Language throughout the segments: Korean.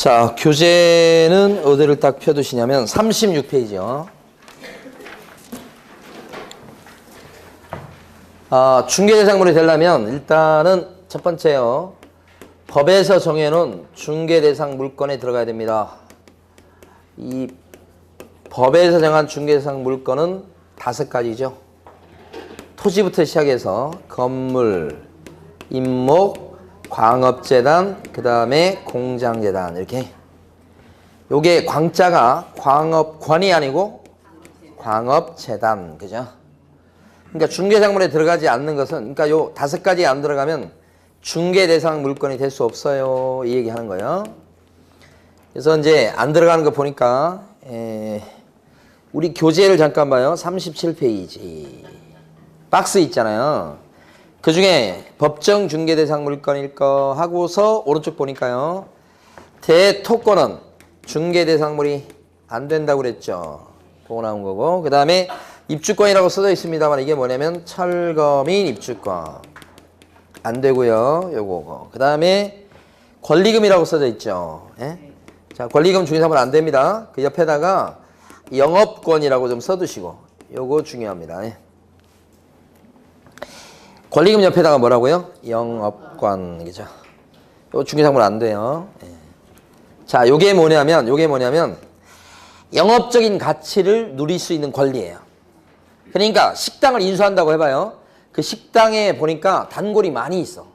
자, 교재는 어디를 딱 펴두시냐면 36페이지요. 중개대상물이 되려면 일단은 첫 번째요. 법에서 정해놓은 중개대상 물건에 들어가야 됩니다. 이 법에서 정한 중개대상 물건은 5가지죠. 토지부터 시작해서 건물, 임목, 광업재단, 그 다음에 공장재단 이렇게. 요게 광자가 광업권이 아니고 광업재단, 그죠? 그러니까 중개상물에 들어가지 않는 것은, 그러니까 요 5가지 안 들어가면 중개대상 물건이 될 수 없어요. 이 얘기 하는 거예요. 그래서 이제 안 들어가는 거 보니까, 우리 교재를 잠깐 봐요. 37페이지. 박스 있잖아요. 그 중에 법정 중개대상 물건일 거 하고서 오른쪽 보니까요. 대토권은 중개대상물이 안 된다고 그랬죠. 그거 나온 거고. 그 다음에 입주권이라고 써져 있습니다만 이게 뭐냐면 철거민 입주권. 안 되고요. 요거. 그 다음에 권리금이라고 써져 있죠. 예? 자, 권리금 중개상물 안 됩니다. 그 옆에다가 영업권이라고 좀 써두시고. 요거 중요합니다. 예? 권리금 옆에다가 뭐라고요? 영업권, 그죠? 요 중개상물 안 돼요. 예. 자, 요게 뭐냐면 영업적인 가치를 누릴 수 있는 권리예요. 그러니까 식당을 인수한다고 해봐요. 그 식당에 보니까 단골이 많이 있어.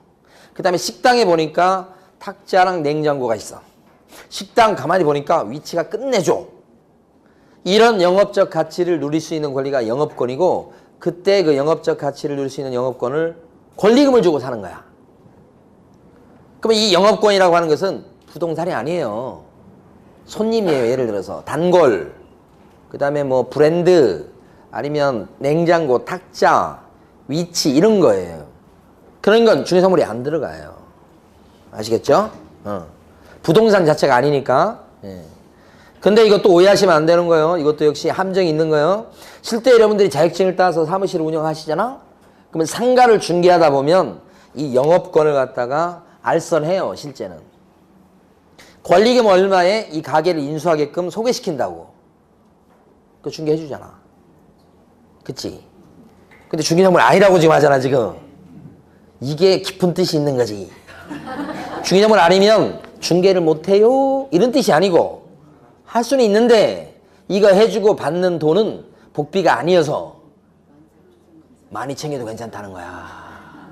그 다음에 식당에 보니까 탁자랑 냉장고가 있어. 식당 가만히 보니까 위치가 끝내줘. 이런 영업적 가치를 누릴 수 있는 권리가 영업권이고, 그때 그 영업적 가치를 누릴 수 있는 영업권을 권리금을 주고 사는 거야. 그러면 이 영업권이라고 하는 것은 부동산이 아니에요. 손님이에요. 예를 들어서 단골, 그 다음에 뭐 브랜드, 아니면 냉장고, 탁자, 위치 이런 거예요. 그런 건 중개상물이 안 들어가요. 아시겠죠? 부동산 자체가 아니니까. 예. 근데 이것도 오해하시면 안 되는 거예요. 이것도 역시 함정이 있는 거예요. 실제 여러분들이 자격증을 따서 사무실을 운영하시잖아? 그러면 상가를 중개하다 보면 이 영업권을 갖다가 알선해요, 실제는. 권리금 얼마에 이 가게를 인수하게끔 소개시킨다고. 그거 중개해 주잖아. 그치? 근데 중개상물 아니라고 지금 하잖아, 지금. 이게 깊은 뜻이 있는 거지. 중개상물 아니면 중개를 못해요? 이런 뜻이 아니고, 할 수는 있는데 이거 해주고 받는 돈은 복비가 아니어서 많이 챙겨도 괜찮다는 거야.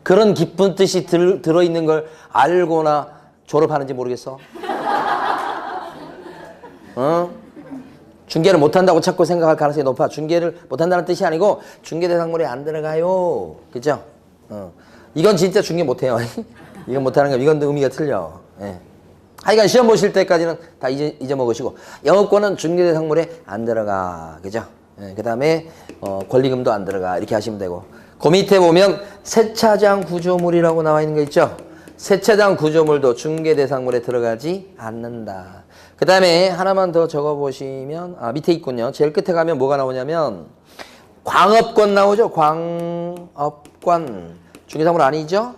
그런 깊은 뜻이 들어있는 걸 알고나 졸업하는지 모르겠어? 중개를 못한다고 자꾸 생각할 가능성이 높아. 중개를 못한다는 뜻이 아니고 중개대상물에 안 들어가요. 그죠? 이건 진짜 중개 못해요. 이건 못하는 거, 이건 의미가 틀려. 예. 하여간 시험 보실 때까지는 다 잊어먹으시고, 영업권은 중개대상물에 안 들어가. 그죠? 예, 그 다음에 권리금도 안 들어가. 이렇게 하시면 되고, 그 밑에 보면 세차장 구조물이라고 나와 있는 거 있죠? 세차장 구조물도 중개대상물에 들어가지 않는다. 그 다음에 하나만 더 적어보시면, 밑에 있군요. 제일 끝에 가면 뭐가 나오냐면 광업권 나오죠? 광업권. 중개상물 아니죠?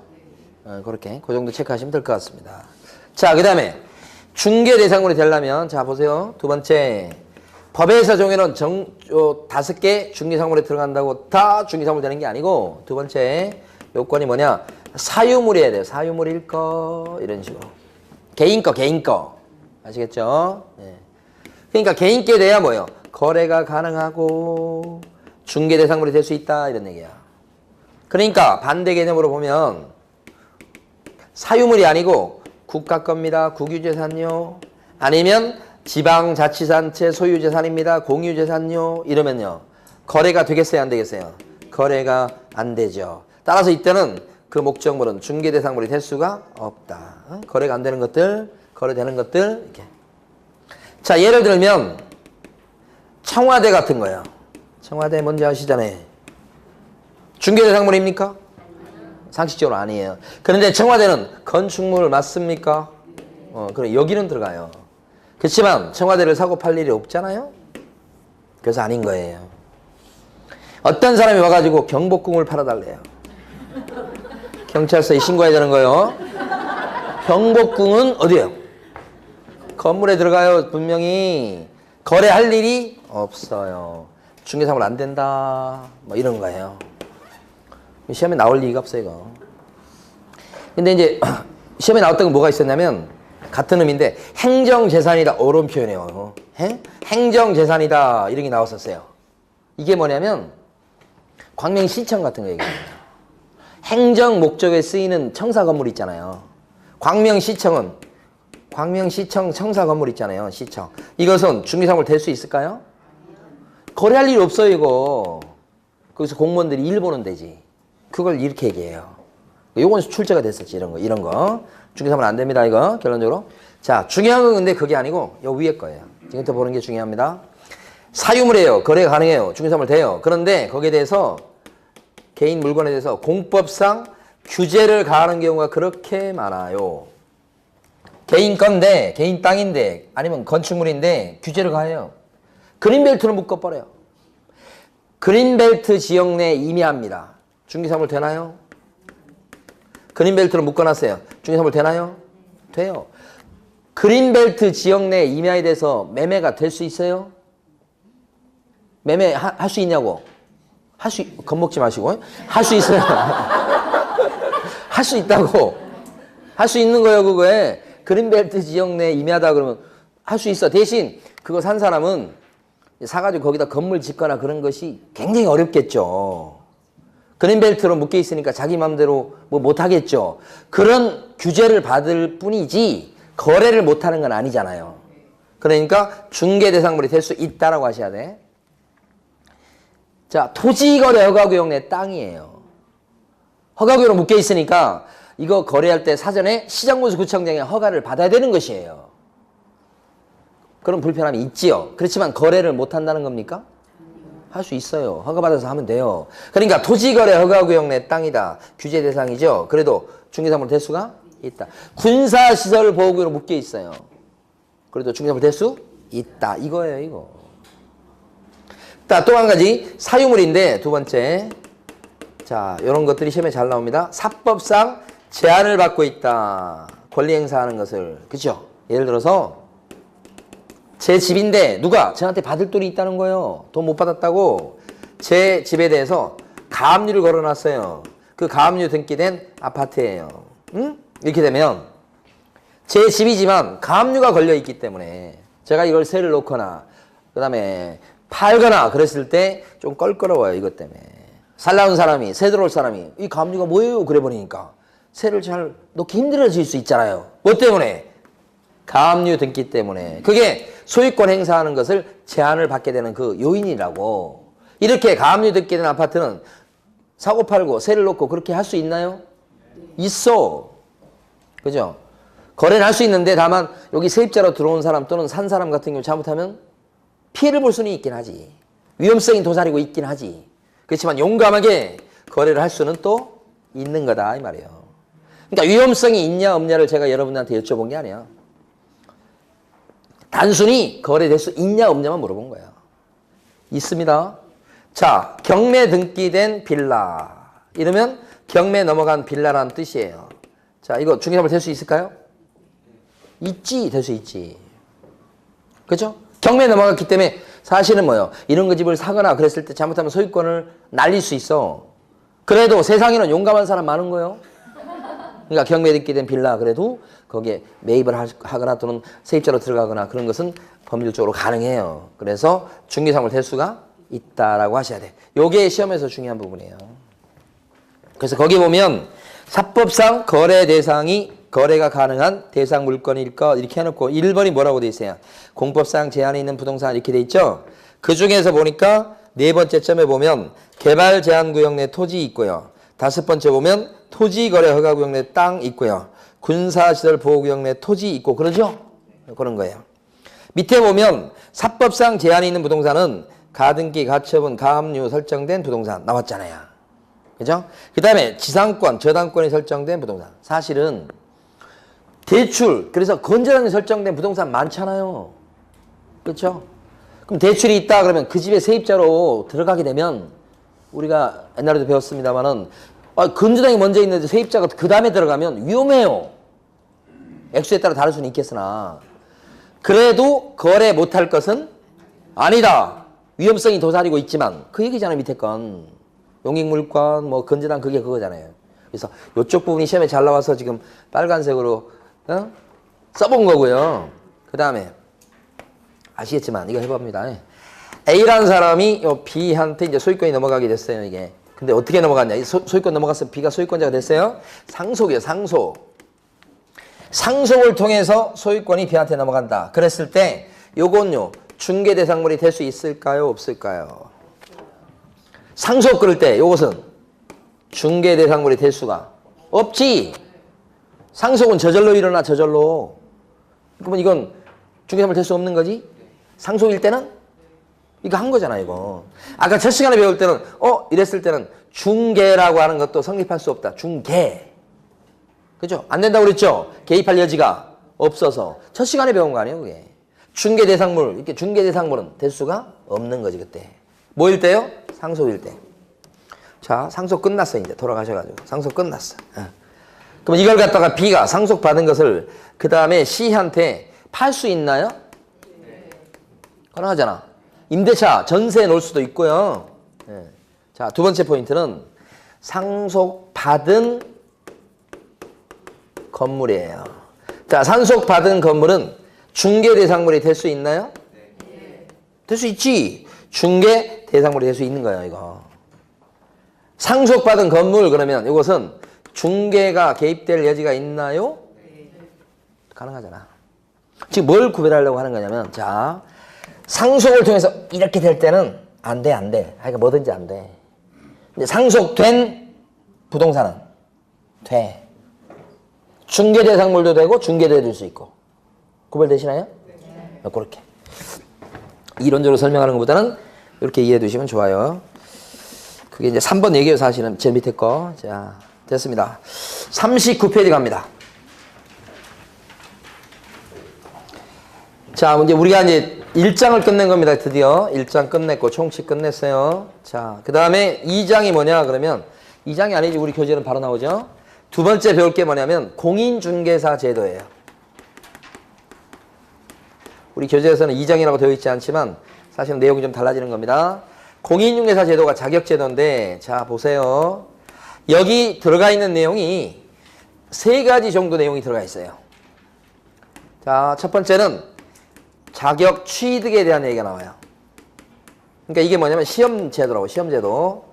그렇게 그 정도 체크하시면 될 것 같습니다. 자, 그 다음에 중개대상물이 되려면, 자 보세요. 두 번째, 법에서 정해놓은 5개 중개상물에 들어간다고 다 중개상물 되는 게 아니고, 두 번째 요건이 뭐냐, 사유물이어야 돼요. 사유물일 거, 이런 식으로. 개인 거 아시겠죠? 네. 그러니까 개인께 돼야 뭐예요? 거래가 가능하고 중개대상물이 될 수 있다, 이런 얘기야. 그러니까 반대 개념으로 보면 사유물이 아니고 국가 겁니다. 국유재산요. 아니면 지방자치단체 소유재산입니다. 공유재산요. 이러면요. 거래가 되겠어요? 안 되겠어요? 거래가 안 되죠. 따라서 이때는 그 목적물은 중개대상물이 될 수가 없다. 거래가 안 되는 것들, 거래되는 것들, 이렇게. 자, 예를 들면 청와대 같은 거예요. 청와대 뭔지 아시잖아요. 중개대상물입니까? 상식적으로 아니에요. 그런데 청와대는 건축물 맞습니까? 그래, 여기는 들어가요. 그렇지만 청와대를 사고 팔 일이 없잖아요? 그래서 아닌 거예요. 어떤 사람이 와가지고 경복궁을 팔아달래요. 경찰서에 신고해야 되는 거예요. 경복궁은 어디예요? 건물에 들어가요. 분명히 거래할 일이 없어요. 중개사물 안 된다. 뭐 이런 거예요. 시험에 나올 리가 없어요, 이거. 근데 이제 시험에 나왔던 건 뭐가 있었냐면 같은 의미인데 행정재산이다. 어려운 표현이에요. 행정재산이다. 이런 게 나왔었어요. 이게 뭐냐면 광명시청 같은 거 얘기해요. 행정 목적에 쓰이는 청사 건물 있잖아요. 광명시청 청사 건물 있잖아요. 시청. 이것은 중개사물 될 수 있을까요? 거래할 일 없어요, 이거. 거기서 공무원들이 일 보는 데지. 그걸 이렇게 얘기해요. 요건 출제가 됐었지, 이런 거. 중개사물 안 됩니다, 이거. 결론적으로. 자, 중요한 건 근데 그게 아니고 요 위에 거예요. 지금부터 보는 게 중요합니다. 사유물이에요. 거래가 가능해요. 중개사물 돼요. 그런데 거기에 대해서 개인 물건에 대해서 공법상 규제를 가하는 경우가 그렇게 많아요. 개인 건데, 개인 땅인데, 아니면 건축물인데 규제를 가해요. 그린벨트를 묶어버려요. 그린벨트 지역 내에 임야입니다. 중개사물 되나요? 그린벨트를 묶어놨어요. 중개사물 되나요? 돼요. 그린벨트 지역 내 임야에 대해서 매매가 될 수 있어요? 매매 할 수 있냐고? 겁먹지 마시고. 할 수 있어요. 할 수 있다고. 할 수 있는 거예요, 그거에. 그린벨트 지역 내 임야다 그러면 할 수 있어. 대신 그거 산 사람은 사가지고 거기다 건물 짓거나 그런 것이 굉장히 어렵겠죠. 그린벨트로 묶여 있으니까 자기 마음대로 뭐 못하겠죠. 그런 규제를 받을 뿐이지 거래를 못하는 건 아니잖아요. 그러니까 중개 대상물이 될 수 있다라고 하셔야 돼. 자, 토지거래 허가구역 내 땅이에요. 허가구역으로 묶여 있으니까 이거 거래할 때 사전에 시장군수구청장의 허가를 받아야 되는 것이에요. 그런 불편함이 있지요. 그렇지만 거래를 못한다는 겁니까? 할 수 있어요. 허가받아서 하면 돼요. 그러니까 토지거래 허가구역 내 땅이다. 규제 대상이죠. 그래도 중개사물 될 수가 있다. 군사시설 보호구역으로 묶여 있어요. 그래도 중개사물 될 수 있다. 이거예요, 이거. 자, 또 한 가지 사유물인데 두 번째. 자, 이런 것들이 시험에 잘 나옵니다. 사법상 제한을 받고 있다. 권리 행사하는 것을. 그죠? 예를 들어서 제 집인데 누가 저한테 받을 돈이 있다는 거예요. 돈 못 받았다고 제 집에 대해서 가압류를 걸어놨어요. 그 가압류 등기된 아파트예요. 응? 이렇게 되면 제 집이지만 가압류가 걸려있기 때문에 제가 이걸 세를 놓거나 그 다음에 팔거나 그랬을 때 좀 껄끄러워요. 이것 때문에. 살라온 사람이, 세 들어올 사람이 이 가압류가 뭐예요? 그래 버리니까 세를 잘 놓기 힘들어질 수 있잖아요. 뭐 때문에? 가압류 등기 때문에. 그게 소유권 행사하는 것을 제한을 받게 되는 그 요인이라고. 이렇게 가압류 등기된 아파트는 사고 팔고 세를 놓고 그렇게 할 수 있나요? 있어. 그죠? 거래는 할 수 있는데 다만 여기 세입자로 들어온 사람 또는 산 사람 같은 경우 잘못하면 피해를 볼 수는 있긴 하지. 위험성이 도사리고 있긴 하지. 그렇지만 용감하게 거래를 할 수는 또 있는 거다 이 말이에요. 그러니까 위험성이 있냐 없냐를 제가 여러분한테 여쭤본 게 아니야. 단순히 거래될 수 있냐 없냐만 물어본 거예요. 있습니다. 자, 경매 등기된 빌라. 이러면 경매 넘어간 빌라라는 뜻이에요. 자, 이거 중개사물 될 수 있을까요? 있지, 될 수 있지. 그죠? 경매 넘어갔기 때문에 사실은 뭐예요? 이런 거 집을 사거나 그랬을 때 잘못하면 소유권을 날릴 수 있어. 그래도 세상에는 용감한 사람 많은 거예요. 그러니까 경매 등기된 빌라 그래도 거기에 매입을 하거나 또는 세입자로 들어가거나 그런 것은 법률적으로 가능해요. 그래서 중개사물 될 수가 있다라고 하셔야 돼. 요게 시험에서 중요한 부분이에요. 그래서 거기 보면 사법상 거래 대상이 거래가 가능한 대상 물건일까 이렇게 해놓고 1번이 뭐라고 돼 있어요? 공법상 제한이 있는 부동산 이렇게 돼 있죠? 그 중에서 보니까 네 번째 점에 보면 개발 제한 구역 내 토지 있고요. 다섯 번째 보면 토지 거래 허가 구역 내 땅 있고요. 군사시설 보호구역 내 토지 있고 그러죠? 그런 거예요. 밑에 보면 사법상 제한이 있는 부동산은 가등기, 가처분, 가압류 설정된 부동산 나왔잖아요. 그죠? 그 다음에 지상권, 저당권이 설정된 부동산. 사실은 대출, 그래서 건전하게 설정된 부동산 많잖아요. 그렇죠? 그럼 대출이 있다 그러면 그 집에 세입자로 들어가게 되면 우리가 옛날에도 배웠습니다만은 건전하게 먼저 있는데 세입자가 그 다음에 들어가면 위험해요. 액수에 따라 다를 수는 있겠으나 그래도 거래 못할 것은 아니다. 위험성이 도사리고 있지만 그 얘기잖아요. 밑에 건 용익물권 뭐 건재단 그게 그거잖아요. 그래서 이쪽 부분이 시험에 잘 나와서 지금 빨간색으로 써본 거고요. 그 다음에 아시겠지만 이거 해봅니다. A라는 사람이 요 B한테 이제 소유권이 넘어가게 됐어요. 이게 근데 어떻게 넘어갔냐? 소유권 넘어갔으면 B가 소유권자가 됐어요. 상속이에요. 상속. 상속을 통해서 소유권이 B한테 넘어간다. 그랬을 때 요건요. 중개 대상물이 될 수 있을까요? 없을까요? 상속 그럴 때 요것은 중개 대상물이 될 수가 없지. 상속은 저절로 일어나 저절로. 그러면 이건 중개 대상물 될 수 없는 거지? 상속일 때는 이거 한 거잖아 이거. 아까 첫 시간에 배울 때는 이랬을 때는 중개라고 하는 것도 성립할 수 없다. 중개. 그죠? 안 된다고 그랬죠? 개입할 여지가 없어서. 첫 시간에 배운 거 아니에요 그게. 중개 대상물, 이렇게 중개 대상물은 될 수가 없는 거지 그때. 뭐일 때요? 상속일 때. 자, 상속 끝났어 이제 돌아가셔가지고. 상속 끝났어. 그럼 이걸 갖다가 B가 상속받은 것을 그 다음에 C한테 팔 수 있나요? 가능하잖아. 임대차, 전세에 놓을 수도 있고요. 자, 두 번째 포인트는 상속받은 건물이에요. 자, 상속받은 건물은 중개 대상물이 될 수 있나요? 될 수 있지. 중개 대상물이 될 수 있는 거예요, 이거. 상속받은 건물 그러면 이것은 중개가 개입될 여지가 있나요? 가능하잖아. 지금 뭘 구별하려고 하는 거냐면 자, 상속을 통해서 이렇게 될 때는 안 돼, 안 돼. 그러니까 뭐든지 안 돼. 근데 상속된 부동산은 돼. 중개 대상물도 되고 중개될 수 있고. 구별되시나요? 네. 그렇게. 이론적으로 설명하는 것보다는 이렇게 이해해 두시면 좋아요. 그게 이제 3번 얘기예요, 사실은. 제일 밑에 거. 자, 됐습니다. 39페이지 갑니다. 자, 이제 우리가 이제 1장을 끝낸 겁니다. 드디어 1장 끝냈고 총칙 끝냈어요. 자, 그 다음에 2장이 뭐냐 그러면 2장이 아니지 우리 교재는 바로 나오죠. 두 번째 배울 게 뭐냐면 공인중개사 제도예요. 우리 교재에서는 2장이라고 되어 있지 않지만 사실은 내용이 좀 달라지는 겁니다. 공인중개사 제도가 자격제도인데 자 보세요. 여기 들어가 있는 내용이 3가지 정도 내용이 들어가 있어요. 자, 첫 번째는 자격 취득에 대한 얘기가 나와요. 그러니까 이게 뭐냐면 시험제도라고, 시험제도.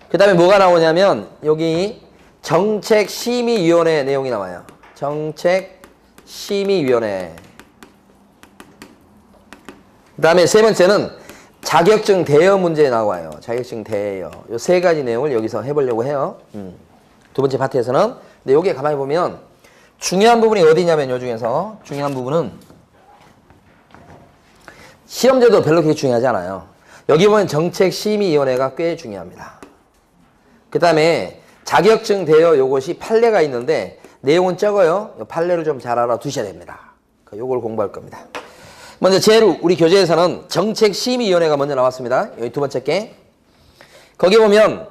그 다음에 뭐가 나오냐면 여기 정책심의위원회 내용이 나와요. 정책심의위원회. 그 다음에 세 번째는 자격증 대여 문제 나와요. 자격증 대여. 이 3가지 내용을 여기서 해보려고 해요. 두 번째 파트에서는. 근데 여기에 가만히 보면 중요한 부분이 어디냐면 요 중에서 중요한 부분은 시험제도 별로 그렇게 중요하지 않아요. 여기 보면 정책심의위원회가 꽤 중요합니다. 그 다음에 자격증 대여 요것이 판례가 있는데 내용은 적어요. 이 판례를 좀 잘 알아두셔야 됩니다. 요걸 공부할 겁니다. 먼저 제일 우리 교재에서는 정책심의위원회가 먼저 나왔습니다. 여기 두 번째 게. 거기 보면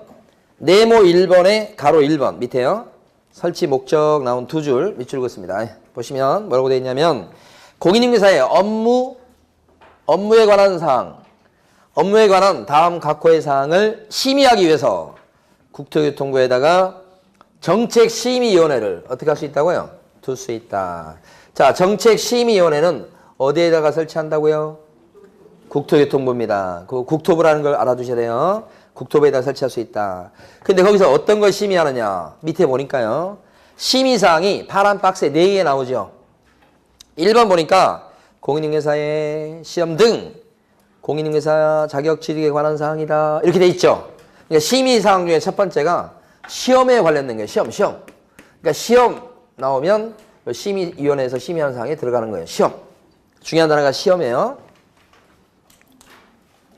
네모 1번에 가로 1번 밑에요. 설치 목적 나온 2줄 밑줄 긋습니다. 보시면 뭐라고 되어 있냐면 공인중개사의 업무에 관한 사항, 업무에 관한 다음 각호의 사항을 심의하기 위해서 국토교통부에다가 정책심의위원회를 어떻게 할 수 있다고요? 둘 수 있다. 자, 정책심의위원회는 어디에다가 설치한다고요? 국토교통부입니다. 그 국토부라는 걸 알아두셔야 돼요. 국토부에다 설치할 수 있다. 근데 거기서 어떤 걸 심의하느냐? 밑에 보니까요. 심의사항이 파란 박스에 4개 나오죠. 1번 보니까 공인중개사의 시험 등 공인중개사 자격 취득에 관한 사항이다. 이렇게 돼 있죠. 그러니까 심의사항 중에 첫 번째가 시험에 관련된 거예요. 시험. 그러니까 시험 나오면 심의위원회에서 심의하는 사항에 들어가는 거예요. 시험. 중요한 단어가 시험이에요.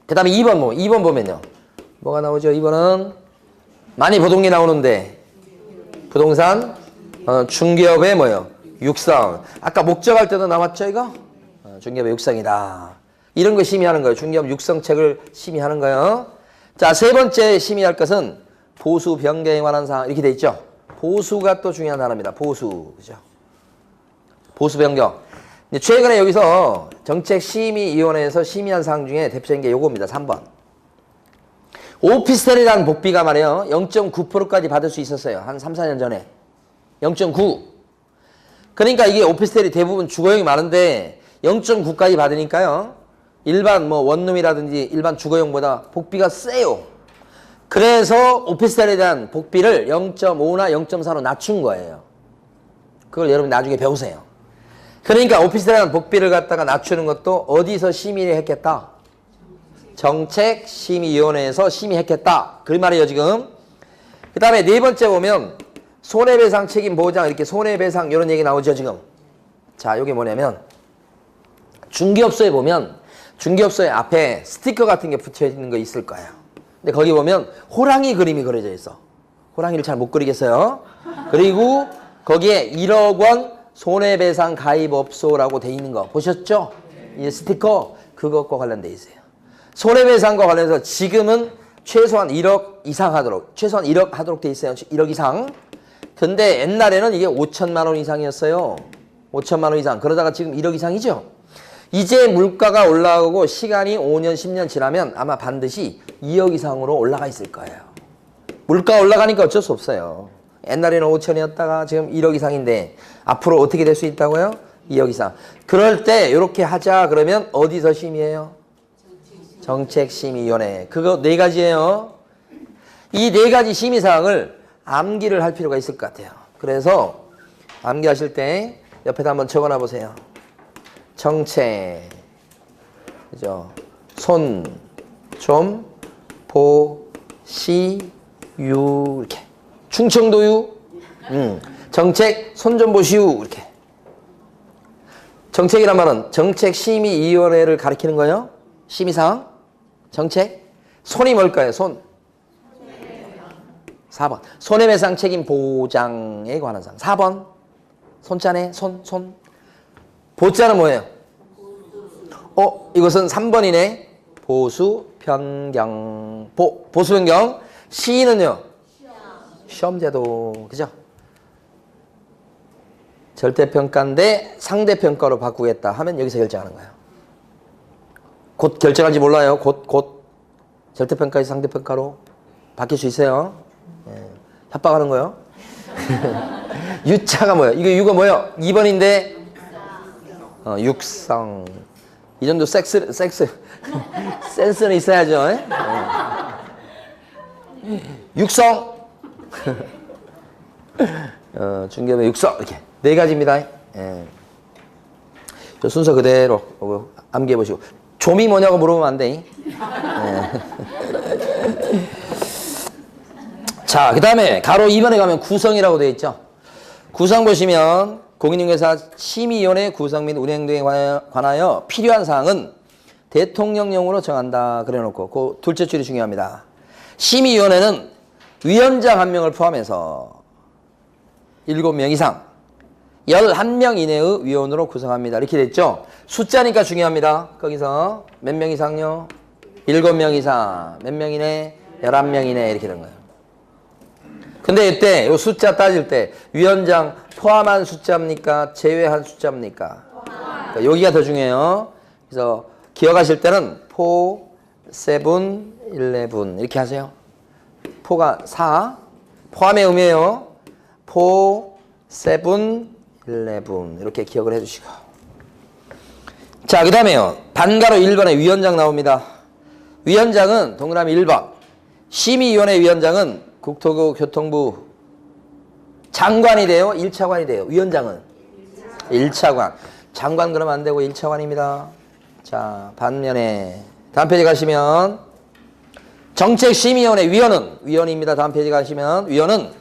그 다음에 2번 보면요. 뭐가 나오죠? 2번은 많이 보던 게 나오는데 부동산 중개업의 뭐예요? 육성. 아까 목적할 때도 나왔죠 이거? 중개업의 육성이다. 이런 거 심의하는 거예요. 중개업 육성책을 심의하는 거예요. 자, 세 번째 심의할 것은 보수 변경에 관한 사항 이렇게 돼 있죠. 보수가 또 중요한 단어입니다. 보수. 그죠? 보수 변경. 이제 최근에 여기서 정책심의위원회에서 심의한 사항 중에 대표적인 게 요겁니다. 3번. 오피스텔에 대한 복비가 말이에요. 0.9%까지 받을 수 있었어요. 한 3, 4년 전에. 0.9. 그러니까 이게 오피스텔이 대부분 주거용이 많은데 0.9까지 받으니까요. 일반 뭐 원룸이라든지 일반 주거용보다 복비가 세요. 그래서 오피스텔에 대한 복비를 0.5나 0.4로 낮춘 거예요. 그걸 여러분 나중에 배우세요. 그러니까 오피스텔에 대한 복비를 갖다가 낮추는 것도 어디서 심의를 했겠다? 정책심의위원회에서 심의했겠다. 그 말이에요 지금. 그 다음에 네 번째 보면 손해배상 책임 보장 이렇게 손해배상 이런 얘기 나오죠 지금. 자 이게 뭐냐면 중개업소에 보면 중개업소의 앞에 스티커 같은 게 붙여 있는 거 있을 거예요. 근데 거기 보면 호랑이 그림이 그려져 있어. 호랑이를 잘 못 그리겠어요. 그리고 거기에 1억 원 손해배상 가입업소라고 돼 있는 거 보셨죠? 이 스티커 그것과 관련돼 있어요. 손해배상과 관련해서 지금은 최소한 1억 이상 하도록 최소한 1억 하도록 돼 있어요. 1억 이상. 근데 옛날에는 이게 5천만 원 이상이었어요. 5천만 원 이상. 그러다가 지금 1억 이상이죠. 이제 물가가 올라가고 시간이 5년, 10년 지나면 아마 반드시 2억 이상으로 올라가 있을 거예요. 물가 올라가니까 어쩔 수 없어요. 옛날에는 5천이었다가 지금 1억 이상인데 앞으로 어떻게 될 수 있다고요? 2억 이상. 그럴 때 이렇게 하자 그러면 어디서 심의해요? 정책심의위원회. 그거 네 가지예요. 이 네 가지 심의사항을 암기를 할 필요가 있을 것 같아요. 그래서 암기하실 때 옆에다 한번 적어놔 보세요. 정책, 그죠? 손, 좀, 보, 시, 유, 이렇게. 충청도유, 정책, 손 좀 보시우, 이렇게. 정책이란 말은 정책심의위원회를 가리키는 거예요. 심의사항, 정책. 손이 뭘까요? 손. 4번. 손해배상 책임 보장에 관한 사항. 4번. 손자네, 손. 보자는 뭐예요? 이것은 3번이네. 보수 변경. 보수 변경. 시는요? 시험제도. 그죠? 절대평가인데 상대평가로 바꾸겠다 하면 여기서 결정하는 거예요. 곧 결정할지 몰라요. 곧 절대평가에서 상대평가로 바뀔 수 있어요. 예. 협박하는 거요. 유차가 뭐예요? 이거 유가 뭐예요? 2번인데 육성. 이 정도 섹스 센스는 있어야죠. 예? 육성. 중개업의 육성 이렇게 네 가지입니다. 예. 저 순서 그대로 암기해 보시고. 좀이 뭐냐고 물어보면 안 돼. 예. 자, 그 다음에 가로 2번에 가면 구성이라고 되어 있죠. 구성 보시면 공인중개사 심의위원회 구성 및 운영 등에 관하여 필요한 사항은 대통령령으로 정한다. 그래놓고 그 둘째 줄이 중요합니다. 심의위원회는 위원장 1명을 포함해서 7명 이상 11명 이내의 위원으로 구성합니다. 이렇게 됐죠. 숫자니까 중요합니다. 거기서 몇 명 이상요? 7명 이상. 몇 명 이내? 11명 이내. 이렇게 된 거예요. 근데 이때 요 숫자 따질 때 위원장 포함한 숫자입니까? 제외한 숫자입니까? 그러니까 여기가 더 중요해요. 그래서 기억하실 때는 4, 7, 11 이렇게 하세요. 4가 4 포함의 의미예요. 4, 7, 11 이렇게 기억을 해주시고. 자, 그 다음에요. 반가로 1번에 위원장 나옵니다. 위원장은 동그라미 1번. 심의위원회 위원장은 국토교통부 장관이 돼요? 1차관이 돼요? 위원장은? 1차관. 장관 그러면 안 되고 1차관입니다. 자, 반면에 다음 페이지 가시면 정책심의위원회 위원입니다. 다음 페이지 가시면 위원은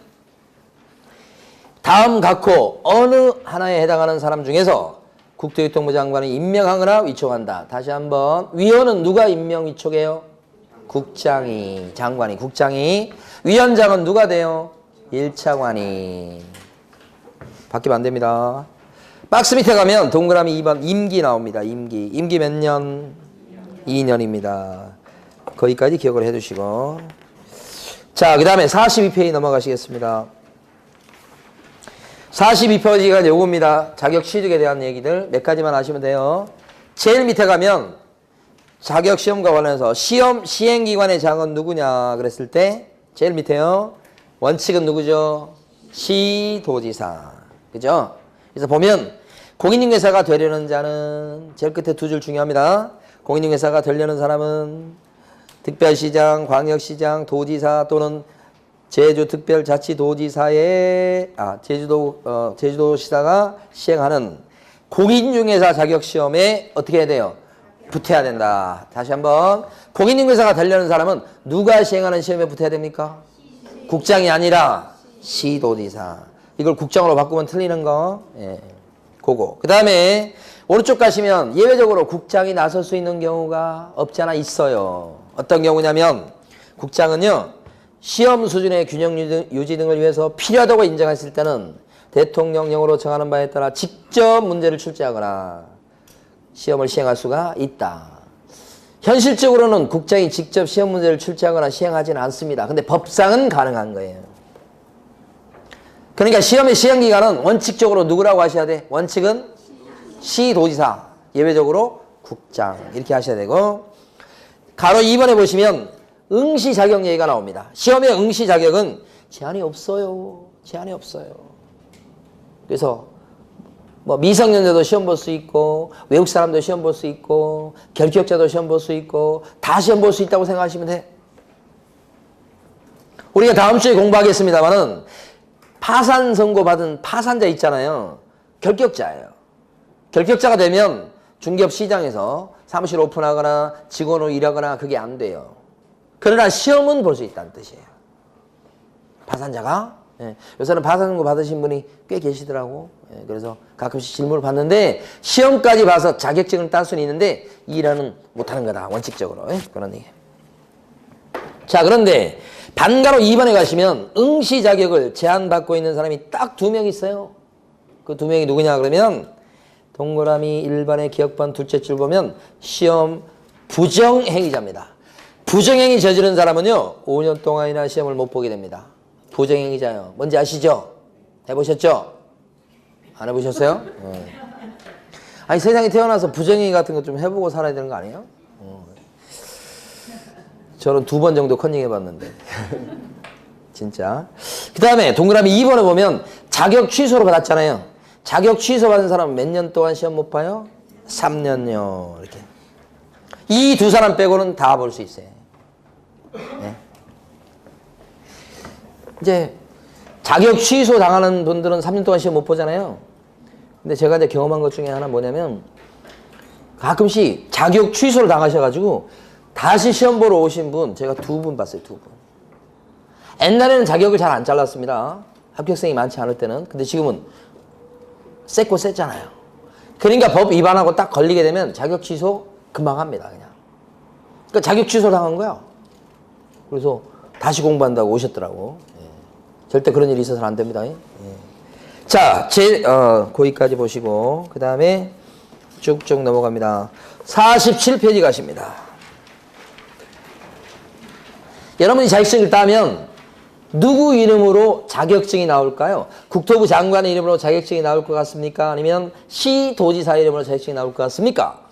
다음 각호 어느 하나에 해당하는 사람 중에서 국토교통부 장관이 임명하거나 위촉한다. 다시 한번 위원은 누가 임명 위촉해요? 국장이. 장관이. 국장이. 위원장은 누가 돼요? 1차관이. 바뀌면 안 됩니다. 박스 밑에 가면 동그라미 2번 임기 나옵니다. 임기 몇 년? 2년입니다. 거기까지 기억을 해두시고. 자, 그 다음에 42페이지 넘어가시겠습니다. 42페이지가 요겁니다. 자격 취득에 대한 얘기들 몇 가지만 아시면 돼요. 제일 밑에 가면 자격 시험과 관련해서 시험 시행기관의 장은 누구냐 그랬을 때 제일 밑에요. 원칙은 누구죠? 시도지사. 그죠? 그래서 보면 공인중개사가 되려는 자는 제일 끝에 두 줄 중요합니다. 공인중개사가 되려는 사람은 특별시장, 광역시장, 도지사 또는 제주특별자치도지사의 제주도시사가 시행하는 공인중개사 자격시험에 어떻게 해야 돼요? 붙어야 된다. 다시 한번 공인중개사가 되려는 사람은 누가 시행하는 시험에 붙어야 됩니까? 국장이 아니라 시도지사. 이걸 국장으로 바꾸면 틀리는 거. 예. 그거. 그 다음에 오른쪽 가시면 예외적으로 국장이 나설 수 있는 경우가 없지 않아 있어요. 어떤 경우냐면 국장은요. 시험 수준의 균형 유지 등을 위해서 필요하다고 인정했을 때는 대통령령으로 정하는 바에 따라 직접 문제를 출제하거나 시험을 시행할 수가 있다. 현실적으로는 국장이 직접 시험 문제를 출제하거나 시행하지는 않습니다. 근데 법상은 가능한 거예요. 그러니까 시험의 시행기관은 원칙적으로 누구라고 하셔야 돼? 원칙은 시도지사, 예외적으로 국장 이렇게 하셔야 되고 가로 2번에 보시면 응시 자격 얘기가 나옵니다. 시험의 응시 자격은 제한이 없어요. 제한이 없어요. 그래서 뭐 미성년자도 시험 볼 수 있고 외국 사람도 시험 볼 수 있고 결격자도 시험 볼 수 있고 다 시험 볼 수 있다고 생각하시면 돼. 우리가 다음 주에 공부하겠습니다만은 파산 선고 받은 파산자 있잖아요. 결격자예요. 결격자가 되면 중개업 시장에서 사무실 오픈하거나 직원으로 일하거나 그게 안 돼요. 그러나 시험은 볼 수 있다는 뜻이에요. 파산자가. 예. 요새는 파산 선고 받으신 분이 꽤 계시더라고. 예. 그래서 가끔씩 질문을 받는데 시험까지 봐서 자격증을 딸 수는 있는데 일하는 못하는 거다. 원칙적으로. 예. 그런 얘기. 자, 그런데 반가로 2번에 가시면 응시 자격을 제한받고 있는 사람이 딱 2명 있어요. 그 2명이 누구냐 그러면 동그라미 1번의 기억반 둘째 줄 보면 시험 부정행위자입니다. 부정행위 저지른 사람은요 5년 동안이나 시험을 못 보게 됩니다. 부정행위자요. 뭔지 아시죠? 해보셨죠? 안 해보셨어요? 아니 세상에 태어나서 부정행위 같은 거 좀 해보고 살아야 되는 거 아니에요? 저는 2번 정도 컨닝 해봤는데 진짜. 그 다음에 동그라미 2번에 보면 자격 취소로 받았잖아요. 자격 취소 받은 사람은 몇 년 동안 시험 못 봐요? 3년요. 이렇게. 이 두 사람 빼고는 다 볼 수 있어요. 네. 이제 자격 취소 당하는 분들은 3년 동안 시험 못 보잖아요. 근데 제가 이제 경험한 것 중에 하나 뭐냐면 가끔씩 자격 취소를 당하셔가지고 다시 시험 보러 오신 분 제가 2분 봤어요. 2분. 옛날에는 자격을 잘 안 잘랐습니다. 합격생이 많지 않을 때는. 근데 지금은 셌고 셌잖아요. 그러니까 법 위반하고 딱 걸리게 되면 자격 취소 금방 합니다. 그냥. 그러니까 자격 취소 당한 거야. 그래서 다시 공부한다고 오셨더라고. 예. 절대 그런 일이 있어서는 안 됩니다. 예. 자, 거기까지 보시고 그 다음에 쭉쭉 넘어갑니다. 47페이지 가십니다. 여러분이 자격증을 따면 누구 이름으로 자격증이 나올까요? 국토부 장관의 이름으로 자격증이 나올 것 같습니까? 아니면 시도지사 이름으로 자격증이 나올 것 같습니까?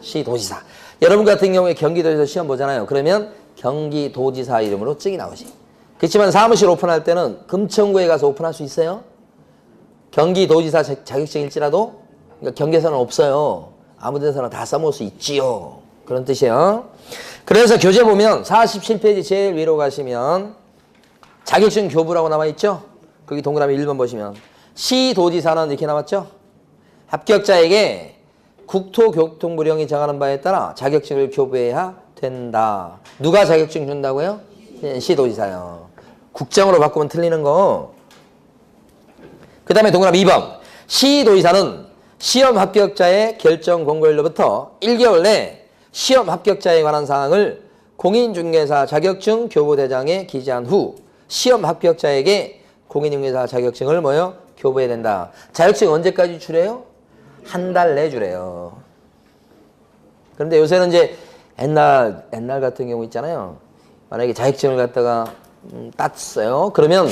시도지사. 여러분 같은 경우에 경기도에서 시험 보잖아요. 그러면 경기도지사 이름으로 증이 나오지. 그렇지만 사무실 오픈할 때는 금천구에 가서 오픈할 수 있어요? 경기도지사 자격증일지라도 그러니까 경계선은 없어요. 아무 데서나 다 써먹을 수 있지요. 그런 뜻이에요. 그래서 교재 보면 47페이지 제일 위로 가시면 자격증 교부라고 남아있죠? 거기 동그라미 1번 보시면 시도지사는 이렇게 남았죠? 합격자에게 국토교통부령이 정하는 바에 따라 자격증을 교부해야 된다. 누가 자격증 준다고요? 시도지사요. 국장으로 바꾸면 틀리는 거. 그 다음에 동그라미 2번 시도지사는 시험 합격자의 결정 공고일로부터 1개월 내 시험 합격자에 관한 사항을 공인중개사 자격증 교부대장에 기재한 후 시험 합격자에게 공인중개사 자격증을 뭐요? 교부해야 된다. 자격증 언제까지 주래요? 한 달 내 주래요. 그런데 요새는 이제 옛날 같은 경우 있잖아요. 만약에 자격증을 갖다가 땄어요. 그러면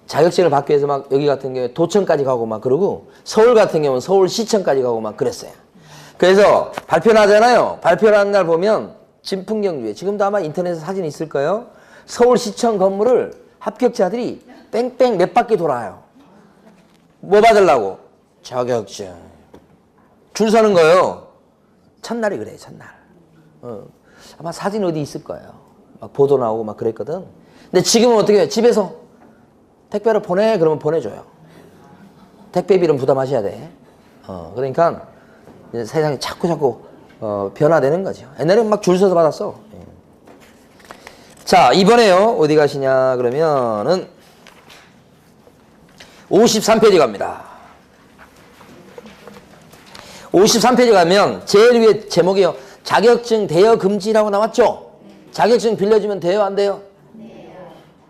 자격증을 받기 위해서 막 여기 같은 경우에 도청까지 가고 막 그러고 서울 같은 경우는 서울시청까지 가고 막 그랬어요. 그래서 발표를 하잖아요. 발표를 하는 날 보면 진풍경주에 지금도 아마 인터넷에 사진 있을 거예요. 서울시청 건물을 합격자들이 뺑뺑 몇 바퀴 돌아요. 뭐 받으려고? 자격증. 줄 서는 거예요. 첫날이 그래요. 첫날. 아마 사진 어디 있을 거예요. 막 보도 나오고 막 그랬거든. 근데 지금은 어떻게 해요? 집에서 택배로 보내? 그러면 보내줘요. 택배비는 부담하셔야 돼. 그러니까 이제 세상이 자꾸 변화되는 거죠. 옛날에 막 줄 서서 받았어. 자, 이번에요. 어디 가시냐 그러면은 53페이지 갑니다. 53페이지 가면 제일 위에 제목이요. 자격증 대여 금지라고 나왔죠? 자격증 빌려주면 돼요? 안 돼요?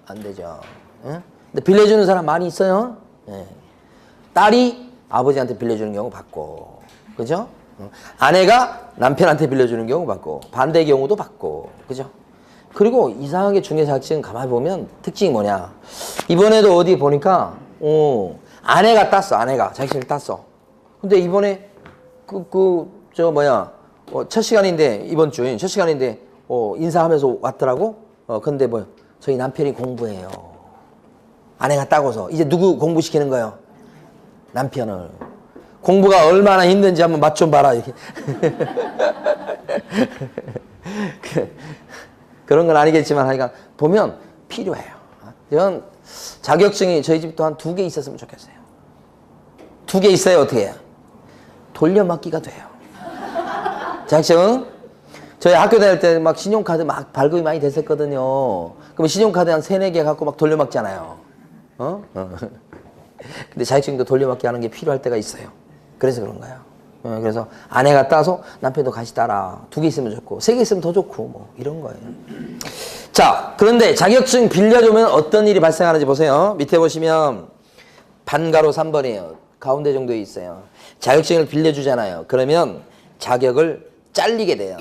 안 되죠. 응? 근데 빌려주는 사람 많이 있어요. 네. 딸이 아버지한테 빌려주는 경우 받고, 그죠? 아내가 남편한테 빌려주는 경우 받고, 반대 경우도 받고, 그죠? 그리고 이상하게 중개 자격증 가만히 보면 특징이 뭐냐? 이번에도 어디 보니까 아내가 땄어. 아내가 자격증을 땄어. 근데 이번에 첫 시간인데 이번 주에 첫 시간인데 인사하면서 왔더라고. 근데 뭐 저희 남편이 공부해요. 아내가 따고서 이제 누구 공부시키는 거예요? 남편을. 공부가 얼마나 힘든지 한번 맛 좀 봐라 이렇게. 그런 건 아니겠지만 하여간 보면 필요해요. 이런 자격증이 저희 집도 한 2개 있었으면 좋겠어요. 2개 있어요. 어떻게 해요? 돌려막기가 돼요. 자격증. 저희 학교 다닐 때 막 신용카드 막 발급이 많이 됐었거든요. 그럼 신용카드 한 3, 4개 갖고 막 돌려막잖아요. 근데 자격증도 돌려막기 하는 게 필요할 때가 있어요. 그래서 그런 거예요. 그래서 아내가 따서 남편도 같이 따라. 2개 있으면 좋고 3개 있으면 더 좋고 뭐 이런 거예요. 자, 그런데 자격증 빌려주면 어떤 일이 발생하는지 보세요. 밑에 보시면 반가로 3번이에요. 가운데 정도에 있어요. 자격증을 빌려주잖아요. 그러면 자격을 잘리게 돼요.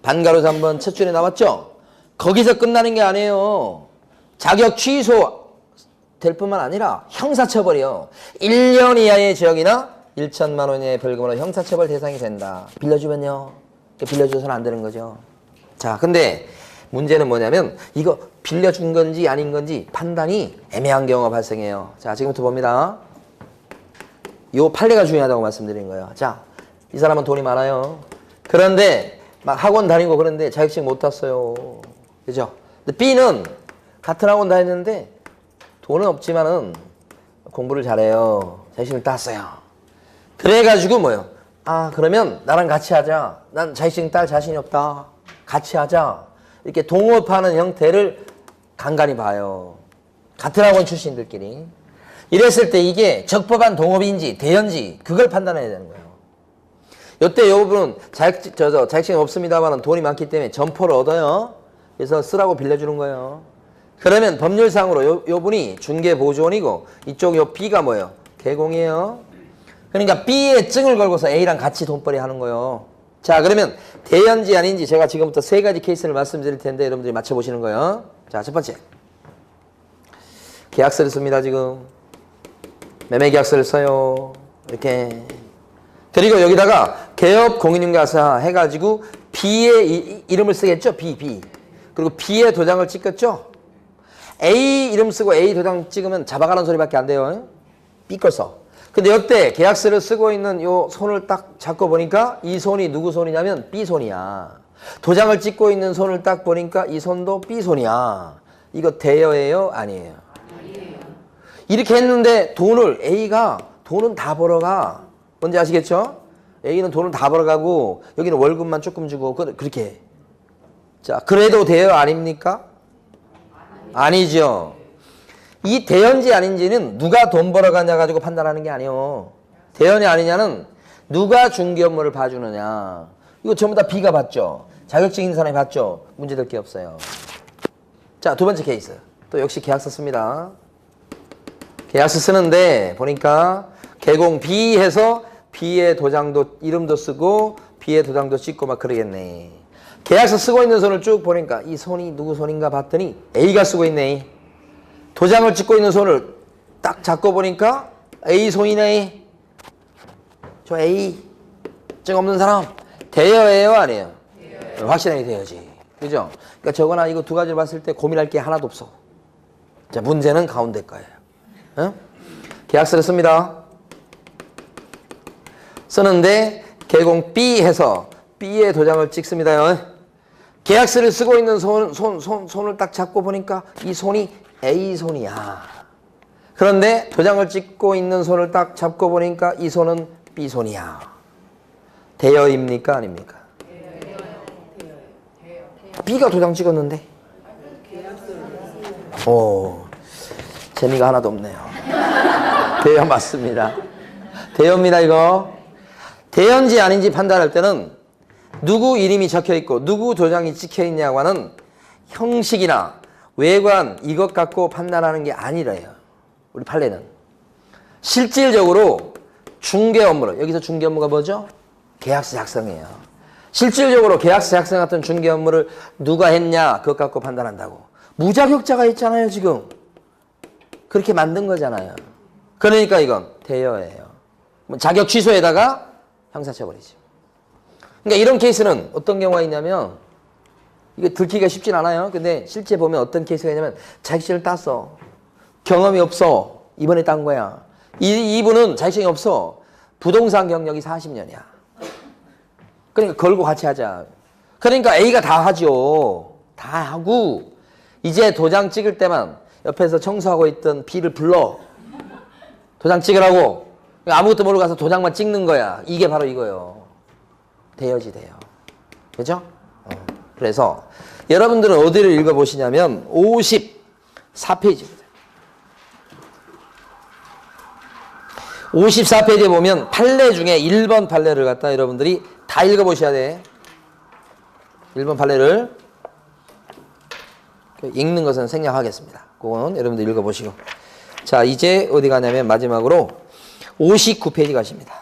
반가로 3번 첫 줄에 나왔죠? 거기서 끝나는 게 아니에요. 자격 취소 될 뿐만 아니라 형사처벌이요. 1년 이하의 징역이나 1천만 원 이하의 벌금으로 형사처벌 대상이 된다. 빌려주면요. 빌려줘서는 안 되는 거죠. 자, 근데 문제는 뭐냐면 이거 빌려준 건지 아닌 건지 판단이 애매한 경우가 발생해요. 자, 지금부터 봅니다. 요 판례가 중요하다고 말씀드린 거예요. 자, 이 사람은 돈이 많아요. 그런데 막 학원 다니고 그런데 자격증 못 땄어요. 그죠? 근데 B는 같은 학원 다녔는데 돈은 없지만은 공부를 잘해요. 자격증을 땄어요. 그래가지고 뭐요? 아, 그러면 나랑 같이 하자. 난 자격증 딸 자신이 없다. 같이 하자. 이렇게 동업하는 형태를 간간히 봐요. 같은 학원 출신들끼리. 이랬을 때 이게 적법한 동업인지 대연지 그걸 판단해야 되는 거예요. 이때 여러분은 자격증이 없습니다만 돈이 많기 때문에 점포를 얻어요. 그래서 쓰라고 빌려주는 거예요. 그러면 법률상으로 요분이 중개보조원이고 이쪽 요 B가 뭐예요? 개공이에요. 그러니까 B의 증을 걸고서 A랑 같이 돈벌이 하는 거예요. 자, 그러면 대연지 아닌지 제가 지금부터 3가지 케이스를 말씀드릴 텐데 여러분들이 맞춰보시는 거예요. 자, 첫 번째. 계약서를 씁니다, 지금. 매매계약서를 써요. 이렇게. 그리고 여기다가 개업 공인인가사 해가지고 B의 이름을 쓰겠죠? B. 그리고 B의 도장을 찍겠죠? A 이름 쓰고 A 도장 찍으면 잡아가는 소리밖에 안 돼요. B 걸 써. 근데 이때 계약서를 쓰고 있는 요 손을 딱 잡고 보니까 이 손이 누구 손이냐면 B 손이야. 도장을 찍고 있는 손을 딱 보니까 이 손도 B 손이야. 이거 대여예요? 아니에요? 아니에요. 이렇게 했는데 A가 돈은 다 벌어가. 뭔지 아시겠죠? A는 돈을 다 벌어가고 여기는 월급만 조금 주고 그렇게 해. 자, 그래도 대여 아닙니까? 아니죠. 이 대연지 아닌지는 누가 돈 벌어가냐 가지고 판단하는 게 아니에요. 대연이 아니냐는 누가 중개 업무를 봐주느냐. 이거 전부 다 B가 봤죠. 자격증 있는 사람이 봤죠. 문제될 게 없어요. 자, 2번째 케이스. 또 역시 계약서 씁니다. 계약서 쓰는데 보니까 개공 B 해서 B의 도장도 이름도 쓰고 B의 도장도 찍고 막 그러겠네. 계약서 쓰고 있는 손을 쭉 보니까 이 손이 누구 손인가 봤더니 A가 쓰고 있네. 도장을 찍고 있는 손을 딱 잡고 보니까 A 손이네. 저 A 증 없는 사람 대여예요 아니에요? 확실하게 돼야지. 그죠? 그러니까 저거나 이거 두 가지를 봤을 때 고민할 게 하나도 없어. 자, 문제는 가운데 거예요. 어? 계약서를 씁니다. 쓰는데 계공 B 해서 B의 도장을 찍습니다. 계약서를 쓰고 있는 손을 딱 잡고 보니까 이 손이 A 손이야. 그런데 도장을 찍고 있는 손을 딱 잡고 보니까 이 손은 B 손이야. 대여입니까 아닙니까? B가 도장 찍었는데. 오, 재미가 하나도 없네요. 대여 맞습니다. 대여입니다 이거. 대여인지 아닌지 판단할 때는 누구 이름이 적혀있고 누구 도장이 찍혀있냐고 하는 형식이나 외관 이것 갖고 판단하는 게 아니래요. 우리 판례는. 실질적으로 중개 업무를, 여기서 중개 업무가 뭐죠? 계약서 작성이에요. 실질적으로 계약서 작성 같은 중개 업무를 누가 했냐 그것 갖고 판단한다고. 무자격자가 있잖아요 지금. 그렇게 만든 거잖아요. 그러니까 이건 대여예요. 자격 취소에다가 형사처벌이죠. 그러니까 이런 케이스는 어떤 경우가 있냐면 이게 들키기가 쉽진 않아요. 근데 실제 보면 어떤 케이스가 있냐면 자격증을 땄어. 경험이 없어. 이번에 딴 거야. 이분은 자격증이 없어. 부동산 경력이 40년이야. 그러니까 걸고 같이 하자. 그러니까 A가 다 하죠. 다 하고 이제 도장 찍을 때만 옆에서 청소하고 있던 B를 불러. 도장 찍으라고. 아무것도 모르고 가서 도장만 찍는 거야. 이게 바로 이거예요. 대여지 대여. 그죠? 그래서 여러분들은 어디를 읽어보시냐면 54페이지입니다. 54페이지에 보면 판례 중에 1번 판례를 갖다 여러분들이 다 읽어보셔야 돼. 1번 판례를 읽는 것은 생략하겠습니다. 그건 여러분들 읽어보시고. 자, 이제 어디 가냐면 마지막으로 59페이지 가십니다.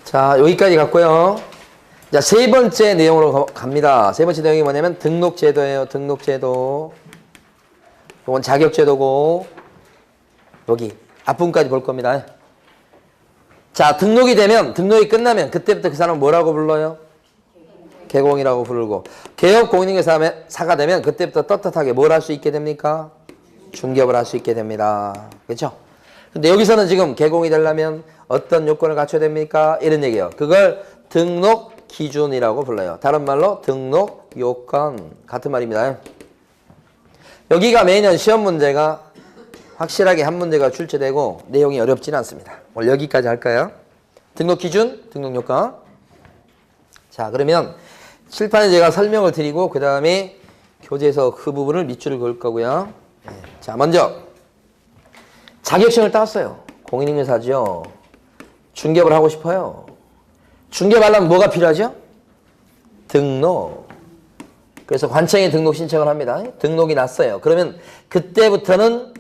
자, 여기까지 갔고요. 자, 세 번째 내용으로 갑니다. 세 번째 내용이 뭐냐면 등록제도예요. 등록제도. 이건 자격제도고 여기 앞부분까지 볼 겁니다. 자, 등록이 되면, 등록이 끝나면 그때부터 그 사람은 뭐라고 불러요? 개공이라고 부르고, 개업 공인중개사가 되면 그때부터 떳떳하게 뭘 할 수 있게 됩니까? 중개업을 할 수 있게 됩니다. 그렇죠? 근데 여기서는 지금 개공이 되려면 어떤 요건을 갖춰야 됩니까? 이런 얘기예요. 그걸 등록 기준이라고 불러요. 다른 말로 등록 요건 같은 말입니다. 여기가 매년 시험 문제가 확실하게 한 문제가 출제되고 내용이 어렵지는 않습니다. 오늘 여기까지 할까요? 등록 기준, 등록 요건. 자, 그러면 칠판에 제가 설명을 드리고 그 다음에 교재에서 그 부분을 밑줄을 그을 거고요. 자, 먼저 자격증을 땄어요. 공인중개사죠. 중개업을 하고 싶어요. 중개업하려면 뭐가 필요하죠? 등록. 그래서 관청에 등록 신청을 합니다. 등록이 났어요. 그러면 그때부터는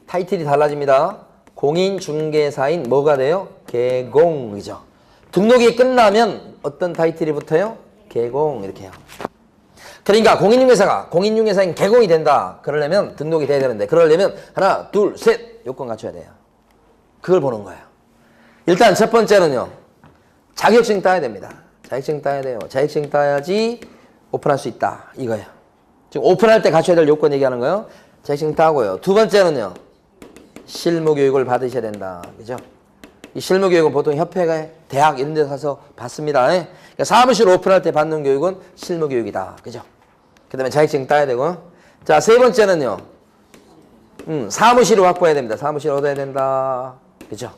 타이틀이 달라집니다. 공인중개사인 뭐가 돼요? 개공이죠. 등록이 끝나면 어떤 타이틀이 붙어요? 개공 이렇게 해요. 그러니까 공인중개사인 개공이 된다. 그러려면 등록이 돼야 되는데 그러려면 하나, 둘, 셋 요건 갖춰야 돼요. 그걸 보는 거예요. 일단 첫 번째는요. 자격증 따야 됩니다. 자격증 따야 돼요. 자격증 따야지 오픈할 수 있다. 이거예요. 지금 오픈할 때 갖춰야 될 요건 얘기하는 거예요. 자격증 따고요. 두 번째는요. 실무교육을 받으셔야 된다. 그죠? 이 실무교육은 보통 협회가 대학 이런 데 가서 받습니다. 그러니까 사무실 오픈할 때 받는 교육은 실무교육이다. 그죠? 그 다음에 자격증 따야 되고. 자, 세 번째는요. 사무실을 확보해야 됩니다. 사무실을 얻어야 된다. 그죠?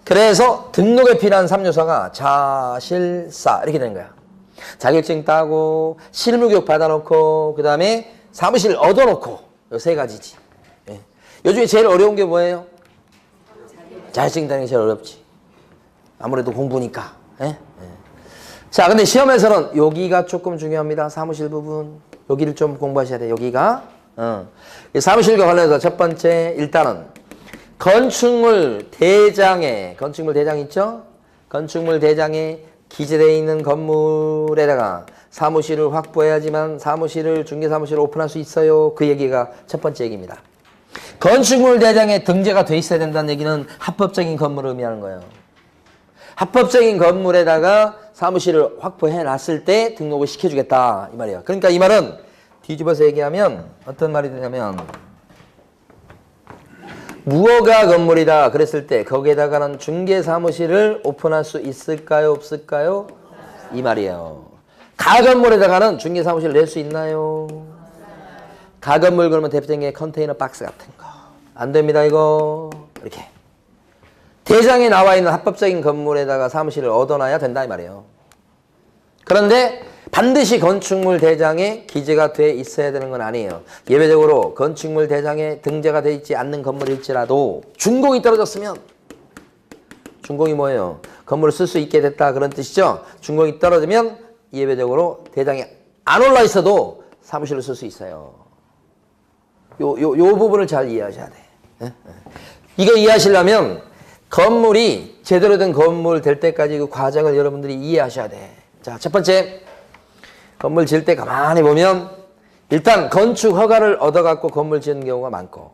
그래서 등록에 필요한 3요소가 자실사 이렇게 되는 거야. 자격증 따고 실무교육 받아놓고 그 다음에 사무실 얻어놓고 요 세 가지지. 예. 요즘에 제일 어려운 게 뭐예요? 자격증 따는 게 제일 어렵지. 아무래도 공부니까. 예? 예. 자, 근데 시험에서는 여기가 조금 중요합니다. 사무실 부분. 여기를 좀 공부하셔야 돼요. 여기가. 사무실과 관련해서 첫 번째 일단은 건축물 대장 있죠? 건축물 대장에 기재되어 있는 건물에다가 사무실을 확보해야지만 사무실을 중개사무실을 오픈할 수 있어요. 그 얘기가 첫 번째 얘기입니다. 건축물 대장에 등재가 돼 있어야 된다는 얘기는 합법적인 건물을 의미하는 거예요. 합법적인 건물에다가 사무실을 확보해 놨을 때 등록을 시켜주겠다 이 말이에요. 그러니까 이 말은 뒤집어서 얘기하면 어떤 말이 되냐면 무허가 건물이다 그랬을 때 거기에다가는 중개사무실을 오픈할 수 있을까요? 없을까요? 이 말이에요. 가건물에다가는 중개사무실을 낼 수 있나요? 가건물 그러면 대표적인 게 컨테이너 박스 같은 거. 안 됩니다 이거. 이렇게. 대장에 나와 있는 합법적인 건물에다가 사무실을 얻어놔야 된다 이 말이에요. 그런데 반드시 건축물 대장에 기재가 돼 있어야 되는 건 아니에요. 예외적으로 건축물 대장에 등재가 돼 있지 않는 건물일지라도 준공이 떨어졌으면 준공이 뭐예요? 건물을 쓸 수 있게 됐다 그런 뜻이죠. 준공이 떨어지면 예외적으로 대장에 안 올라 있어도 사무실을 쓸 수 있어요. 요 부분을 잘 이해하셔야 돼. 이거 이해하시려면 건물이 제대로 된 건물 될 때까지 그 과정을 여러분들이 이해하셔야 돼. 자, 첫 번째 건물 지을 때 가만히 보면 일단 건축 허가를 얻어갖고 건물 지은 경우가 많고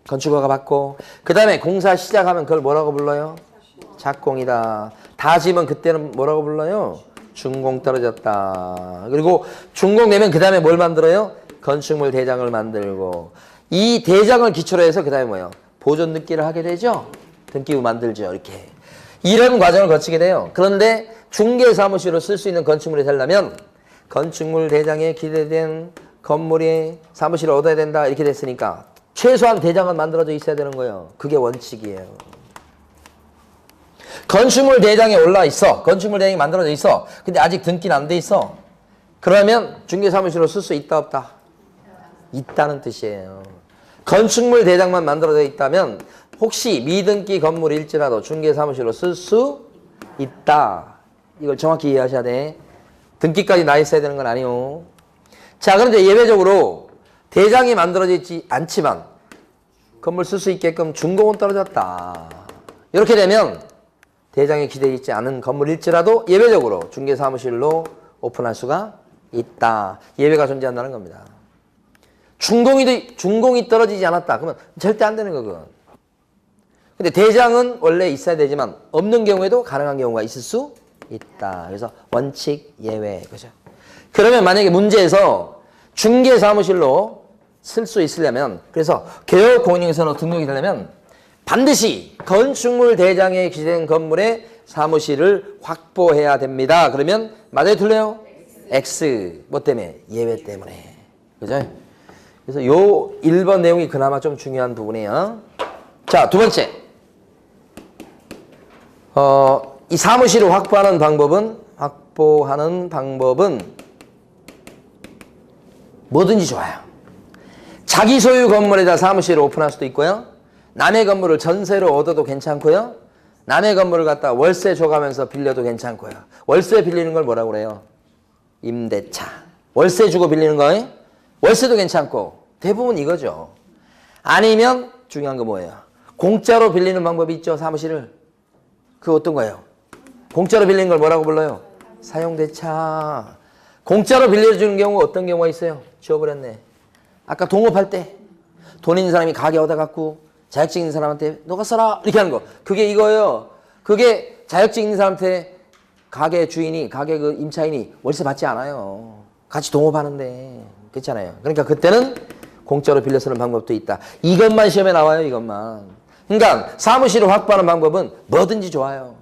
건축 허가 받고 그 다음에 공사 시작하면 그걸 뭐라고 불러요? 착공이다. 다 지으면 그때는 뭐라고 불러요? 준공 떨어졌다. 그리고 준공 되면 그 다음에 뭘 만들어요? 건축물 대장을 만들고 이 대장을 기초로 해서 그 다음에 뭐예요? 보존 등기를 하게 되죠? 등기부 만들죠. 이렇게. 이런 과정을 거치게 돼요. 그런데 중개사무실로 쓸 수 있는 건축물이 되려면 건축물 대장에 기재된 건물에 사무실을 얻어야 된다 이렇게 됐으니까 최소한 대장은 만들어져 있어야 되는 거예요. 그게 원칙이에요. 건축물 대장에 올라 있어. 건축물 대장이 만들어져 있어. 근데 아직 등기는 안 돼 있어. 그러면 중개사무실로 쓸 수 있다 없다? 있다는 뜻이에요. 건축물 대장만 만들어져 있다면 혹시 미등기 건물일지라도 중개사무실로 쓸 수 있다. 이걸 정확히 이해하셔야 돼. 등기까지 나 있어야 되는 건 아니요. 자, 그런데 예외적으로 대장이 만들어져 있지 않지만 건물 쓸 수 있게끔 준공은 떨어졌다. 이렇게 되면 대장에 기대어 있지 않은 건물일지라도 예외적으로 중개사무실로 오픈할 수가 있다. 예외가 존재한다는 겁니다. 준공이 떨어지지 않았다. 그러면 절대 안 되는 거거든. 근데 대장은 원래 있어야 되지만 없는 경우에도 가능한 경우가 있을 수 있다. 그래서 원칙 예외. 그죠? 그러면 만약에 문제에서 중개사무실로 쓸 수 있으려면 그래서 개업공인중개사로 등록이 되려면 반드시 건축물 대장에 기재된 건물에 사무실을 확보해야 됩니다. 그러면 맞아요? 틀려요? X. 뭐 때문에? 예외 때문에. 그죠? 그래서 요 1번 내용이 그나마 좀 중요한 부분이에요. 자, 두 번째. 이 사무실을 확보하는 방법은 뭐든지 좋아요. 자기 소유 건물에다 사무실을 오픈할 수도 있고요. 남의 건물을 전세로 얻어도 괜찮고요. 남의 건물을 갖다 월세 줘가면서 빌려도 괜찮고요. 월세 빌리는 걸 뭐라고 그래요? 임대차. 월세 주고 빌리는 거 월세도 괜찮고 대부분 이거죠. 아니면 중요한 거 뭐예요? 공짜로 빌리는 방법이 있죠. 사무실을. 그 어떤 거예요? 공짜로 빌리는 걸 뭐라고 불러요? 사용대차. 공짜로 빌려주는 경우 어떤 경우가 있어요? 지워버렸네. 아까 동업할 때 돈 있는 사람이 가게 얻어갖고 자격증 있는 사람한테 너가 써라 이렇게 하는 거. 그게 이거예요. 그게 자격증 있는 사람한테 가게 주인이 가게 그 임차인이 월세 받지 않아요. 같이 동업하는데. 그렇잖아요. 그러니까 그때는 공짜로 빌려 쓰는 방법도 있다. 이것만 시험에 나와요. 이것만. 그러니까 사무실을 확보하는 방법은 뭐든지 좋아요.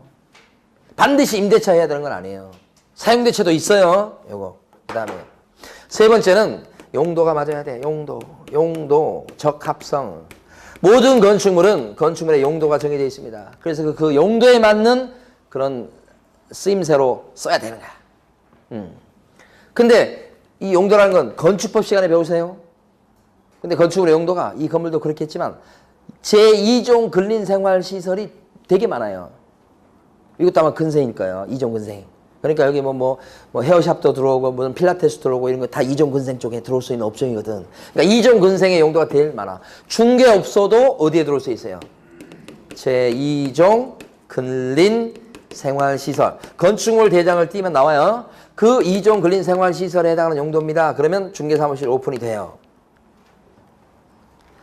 반드시 임대차 해야 되는 건 아니에요. 사용대차도 있어요. 요거. 그 다음에 세 번째는 용도가 맞아야 돼. 용도, 적합성. 모든 건축물은 건축물의 용도가 정해져 있습니다. 그래서 그 용도에 맞는 그런 쓰임새로 써야 되는 거야. 근데 이 용도라는 건 건축법 시간에 배우세요. 근데 건축물의 용도가 이 건물도 그렇겠지만 제2종 근린생활시설이 되게 많아요. 이것도 아마 근생일 거예요. 2종 근생. 그러니까 여기 뭐 헤어샵도 들어오고 무슨 필라테스 들어오고 이런 거 다 2종 근생 쪽에 들어올 수 있는 업종이거든. 그러니까 2종 근생의 용도가 제일 많아. 중개업소도 어디에 들어올 수 있어요? 제2종 근린 생활시설. 건축물 대장을 띄면 나와요. 그 2종 근린 생활시설에 해당하는 용도입니다. 그러면 중개사무실 오픈이 돼요.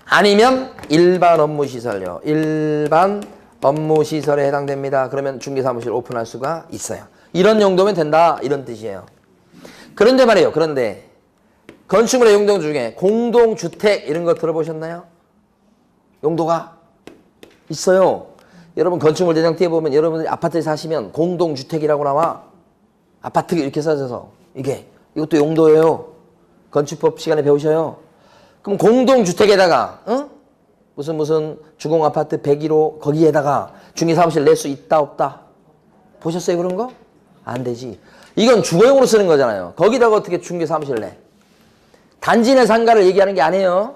아니면 일반 업무시설요. 일반 업무시설에 해당됩니다. 그러면 중개사무실 오픈할 수가 있어요. 이런 용도면 된다. 이런 뜻이에요. 그런데 말이에요. 그런데 건축물의 용도 중에 공동주택 이런 거 들어보셨나요? 용도가 있어요. 여러분 건축물 대장 띄워보면 여러분들이 아파트에 사시면 공동주택이라고 나와. 아파트 이렇게 써져서 이것도 용도예요. 건축법 시간에 배우셔요. 그럼 공동주택에다가 무슨 주공아파트 101호 거기에다가 중개사무실 낼 수 있다 없다? 보셨어요 그런 거? 안 되지. 이건 주거용으로 쓰는 거잖아요. 거기다가 어떻게 중개사무실 내? 단지 내 상가를 얘기하는 게 아니에요.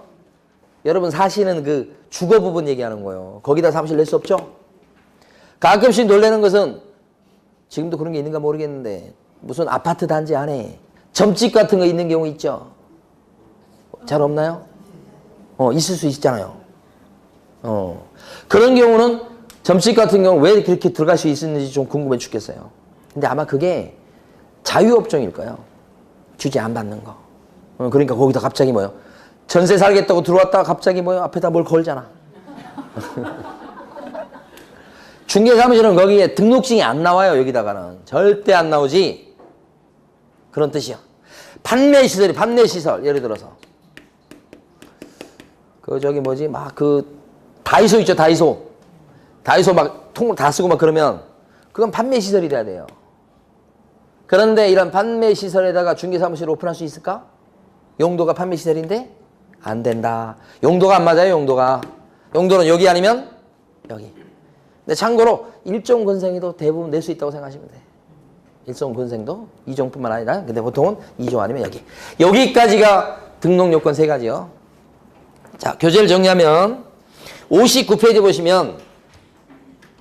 여러분 사시는 그 주거 부분 얘기하는 거예요. 거기다 사무실 낼 수 없죠? 가끔씩 놀라는 것은 지금도 그런 게 있는가 모르겠는데 무슨 아파트 단지 안에 점집 같은 거 있는 경우 있죠? 잘 없나요? 있을 수 있잖아요. 그런 경우는 점집 같은 경우 왜 그렇게 들어갈 수 있었는지 좀 궁금해 죽겠어요. 근데 아마 그게 자유업종일 거예요. 규제 안 받는 거. 그러니까 거기다 갑자기 뭐요? 전세 살겠다고 들어왔다가 갑자기 뭐요? 앞에다 뭘 걸잖아. 중개사무실은 거기에 등록증이 안 나와요. 여기다가는. 절대 안 나오지. 그런 뜻이요. 판매시설이 판매시설. 예를 들어서. 다이소 있죠, 다이소. 다이소 막 통을 다 쓰고 막 그러면 그건 판매시설이라야 돼요. 그런데 이런 판매시설에다가 중개사무실 오픈할 수 있을까? 용도가 판매시설인데 안 된다. 용도가 안 맞아요, 용도가. 용도는 여기 아니면 여기. 근데 참고로 일종 근생에도 대부분 낼 수 있다고 생각하시면 돼. 일종 근생도 2종뿐만 아니라 근데 보통은 2종 아니면 여기. 여기까지가 등록 요건 3가지요. 자, 교재를 정리하면 59페이지 보시면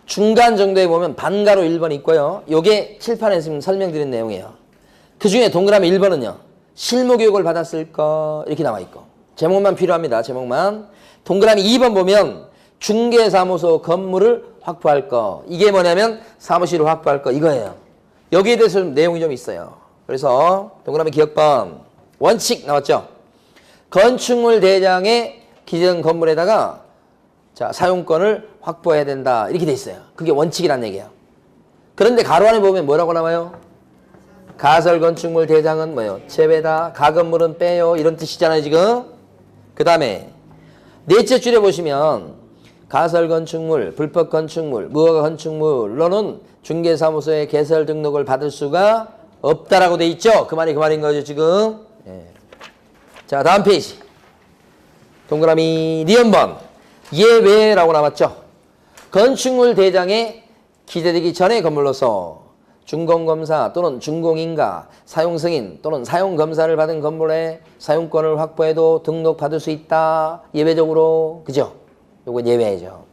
중간 정도에 보면 반가로 1번 있고요. 요게 칠판에 지금 설명드린 내용이에요. 그 중에 동그라미 1번은요. 실무교육을 받았을 거 이렇게 나와 있고 제목만 필요합니다. 제목만. 동그라미 2번 보면 중개사무소 건물을 확보할 거. 이게 뭐냐면 사무실을 확보할 거 이거예요. 여기에 대해서 내용이 좀 있어요. 그래서 동그라미 기억번 원칙 나왔죠. 건축물 대장의 기존 건물에다가 자 사용권을 확보해야 된다 이렇게 돼 있어요. 그게 원칙이란 얘기예요. 그런데 가로 안에 보면 뭐라고 나와요? 가설 건축물 대장은 뭐예요? 제외다. 가건물은 빼요. 이런 뜻이잖아요 지금. 그 다음에 넷째 줄에 보시면 가설 건축물, 불법 건축물, 무허가 건축물로는 중개사무소에 개설 등록을 받을 수가 없다라고 돼 있죠. 그 말인 거죠 지금. 예. 자 다음 페이지. 동그라미 니은번 예외라고 나왔죠. 건축물 대장에 기재되기 전의 건물로서 준공검사 또는 준공인가 사용승인 또는 사용검사를 받은 건물에 사용권을 확보해도 등록받을 수 있다. 예외적으로. 그죠? 요건 예외죠.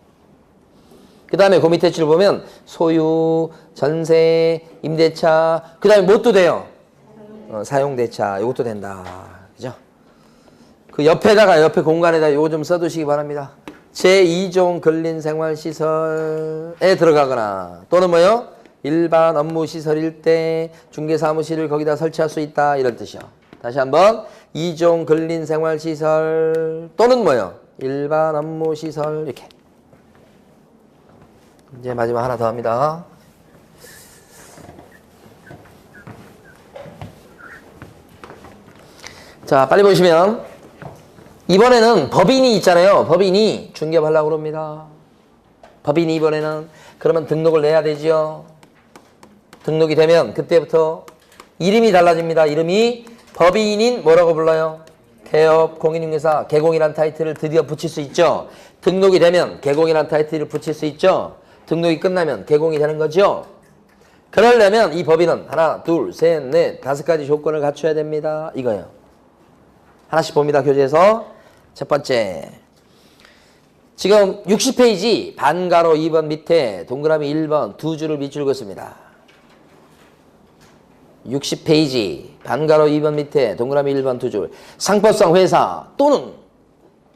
그 다음에 그 밑에 줄 보면 소유, 전세, 임대차 그 다음에 뭣도 돼요? 사용대차 요것도 된다. 그죠? 그 옆에 공간에다 요거 좀 써두시기 바랍니다. 제2종 근린생활시설에 들어가거나 또는 뭐요? 일반 업무시설일 때 중개사무실을 거기다 설치할 수 있다 이런 뜻이요. 다시 한번 2종 근린생활시설 또는 뭐요? 일반 업무시설 이렇게. 이제 마지막 하나 더 합니다. 자 빨리 보시면 이번에는 법인이 있잖아요. 법인이 중개하려고 그럽니다. 법인이 이번에는 그러면 등록을 내야 되죠. 등록이 되면 그때부터 이름이 달라집니다. 이름이 법인인 뭐라고 불러요? 개업 공인중개사 개공이라는 타이틀을 드디어 붙일 수 있죠. 등록이 되면 개공이라는 타이틀을 붙일 수 있죠. 등록이 끝나면 개공이 되는 거죠. 그러려면 이 법인은 하나, 둘, 셋, 넷, 5가지 조건을 갖춰야 됩니다. 이거예요. 하나씩 봅니다. 교재에서. 첫 번째. 지금 60페이지 반가로 2번 밑에 동그라미 1번 두 줄을 밑줄 긋습니다. 60페이지 반가로 2번 밑에 동그라미 1번 두 줄. 상법상 회사 또는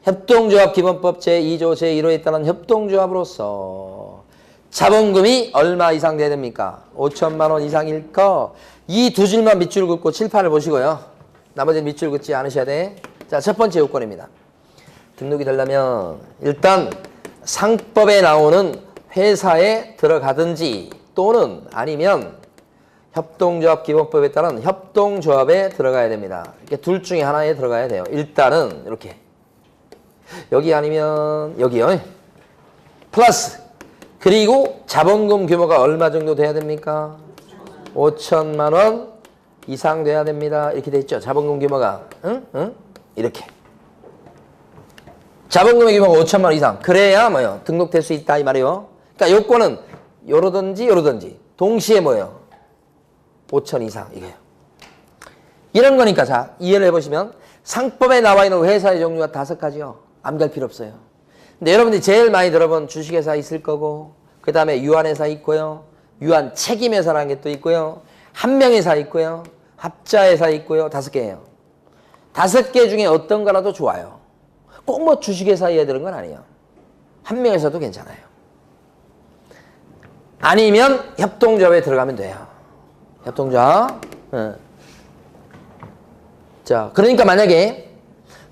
협동조합 기본법 제2조 제1호에 따른 협동조합으로서 자본금이 얼마 이상 돼야 됩니까? 5천만 원 이상일 거. 이 두 줄만 밑줄 긋고 칠판을 보시고요. 나머지는 밑줄 긋지 않으셔야 돼. 자, 첫 번째 요건입니다. 등록이 되려면 일단 상법에 나오는 회사에 들어가든지 또는 아니면 협동조합 기본법에 따른 협동조합에 들어가야 됩니다. 이렇게 둘 중에 하나에 들어가야 돼요. 일단은 이렇게 여기 아니면 여기요. 플러스 그리고 자본금 규모가 얼마 정도 돼야 됩니까? 5천만 원 이상 돼야 됩니다. 이렇게 돼 있죠. 자본금 규모가 이렇게 자본금의 규모가 5천만 원 이상 그래야 뭐요? 등록될 수 있다 이 말이요. 그러니까 요건은 요러든지 동시에 뭐예요? 5천 이상 이거예요. 이런 거니까 자 이해를 해보시면 상법에 나와 있는 회사의 종류가 5가지요. 암기할 필요 없어요. 근데 여러분들이 제일 많이 들어본 주식회사 있을 거고 그 다음에 유한회사 있고요. 유한 책임회사라는 게 또 있고요. 한명회사 있고요. 합자회사 있고요. 5개예요. 5개 중에 어떤 거라도 좋아요. 꼭 뭐 주식회사여야 되는 건 아니에요. 한명회사도 괜찮아요. 아니면 협동조합에 들어가면 돼요. 협동조합. 자, 그러니까 만약에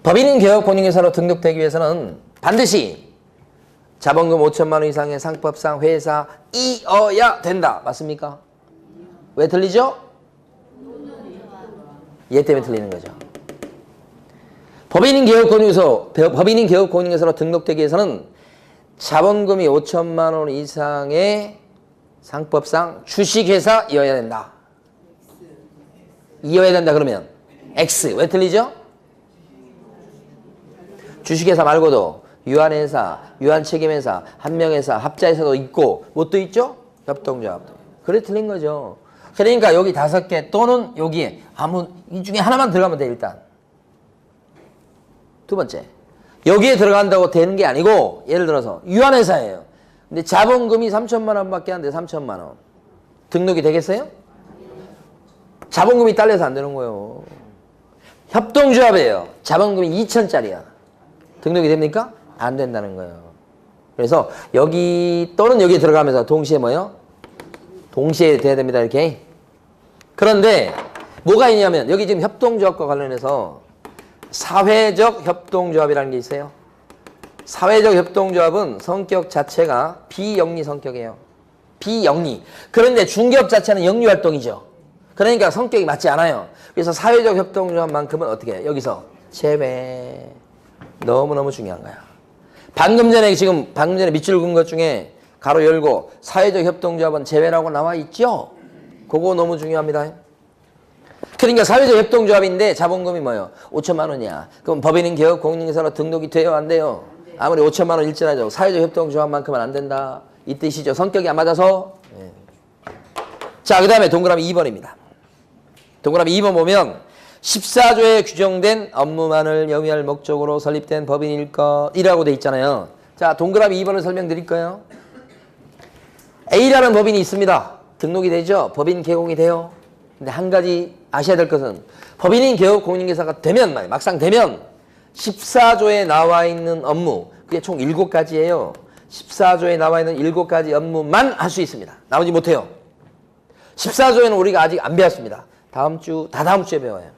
법인인 개업공인회사로 등록되기 위해서는 반드시 자본금 5천만 원 이상의 상법상 회사이어야 된다. 맞습니까? 왜 틀리죠? 얘 때문에 틀리는 거죠. 법인인 개업공인회사로 등록되기 위해서는 자본금이 5천만 원 이상의 상법상 주식회사이어야 된다. 이어야 된다 그러면 X. 왜 틀리죠? 주식회사 말고도 유한회사, 유한책임회사, 한명회사, 합자회사도 있고 뭣도 있죠? 협동조합도. 그래 틀린 거죠. 그러니까 여기 5개 또는 여기에 이 중에 하나만 들어가면 돼 일단. 두 번째. 여기에 들어간다고 되는 게 아니고 예를 들어서 유한회사예요. 근데 자본금이 3천만 원밖에 안 돼. 3천만 원. 등록이 되겠어요? 자본금이 딸려서 안 되는 거예요. 협동조합이에요. 자본금이 2천짜리야. 등록이 됩니까? 안 된다는 거예요. 그래서 여기 또는 여기에 들어가면서 동시에 뭐예요? 동시에 돼야 됩니다. 이렇게. 그런데 뭐가 있냐면 여기 지금 협동조합과 관련해서 사회적 협동조합이라는 게 있어요. 사회적 협동조합은 성격 자체가 비영리 성격이에요. 비영리. 그런데 중개업 자체는 영리활동이죠. 그러니까 성격이 맞지 않아요. 그래서 사회적 협동조합만큼은 어떻게 해요? 여기서 제외. 너무너무 중요한 거야. 방금 전에 밑줄 긋은 것 중에 가로 열고 사회적 협동조합은 제외라고 나와 있죠? 그거 너무 중요합니다. 그러니까 사회적 협동조합인데 자본금이 뭐예요? 5천만 원이야. 그럼 법인인 개업공인회사로 등록이 돼요? 안 돼요? 아무리 5천만 원 일진하죠. 사회적 협동조합만큼은 안 된다. 이 뜻이죠. 성격이 안 맞아서. 네. 자, 그 다음에 동그라미 2번입니다. 동그라미 2번 보면 14조에 규정된 업무만을 영위할 목적으로 설립된 법인일 것이라고 돼 있잖아요. 자, 동그라미 2번을 설명드릴 거예요. A라는 법인이 있습니다. 등록이 되죠? 법인 개공이 돼요. 근데 한 가지 아셔야 될 것은 법인인 개업공인회사가 되면 막상 되면 14조에 나와 있는 업무 그게 총 7가지예요. 14조에 나와 있는 7가지 업무만 할 수 있습니다. 나머지 못해요. 14조에는 우리가 아직 안 배웠습니다. 다음 주에 배워요.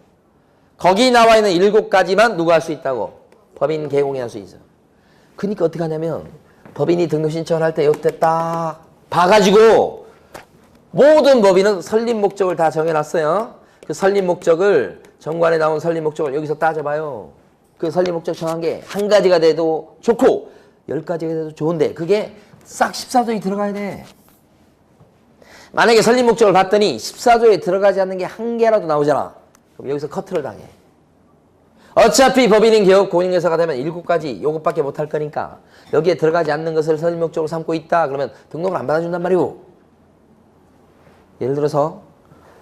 거기 나와 있는 7가지만 누가 할 수 있다고? 법인 개공이 할 수 있어요. 그러니까 어떻게 하냐면 법인이 등록 신청을 할 때 이때 딱 봐가지고 모든 법인은 설립 목적을 다 정해놨어요. 그 설립 목적을 정관에 나온 설립 목적을 여기서 따져봐요. 그 설립 목적 정한 게 한 가지가 돼도 좋고 10가지가 돼도 좋은데 그게 싹 14조에 들어가야 돼. 만약에 설립 목적을 봤더니 14조에 들어가지 않는 게 한 개라도 나오잖아. 그럼 여기서 커트를 당해. 어차피 법인인 개업공인회사가 되면 7가지 요것밖에 못할 거니까 여기에 들어가지 않는 것을 설립 목적으로 삼고 있다. 그러면 등록을 안 받아준단 말이오. 예를 들어서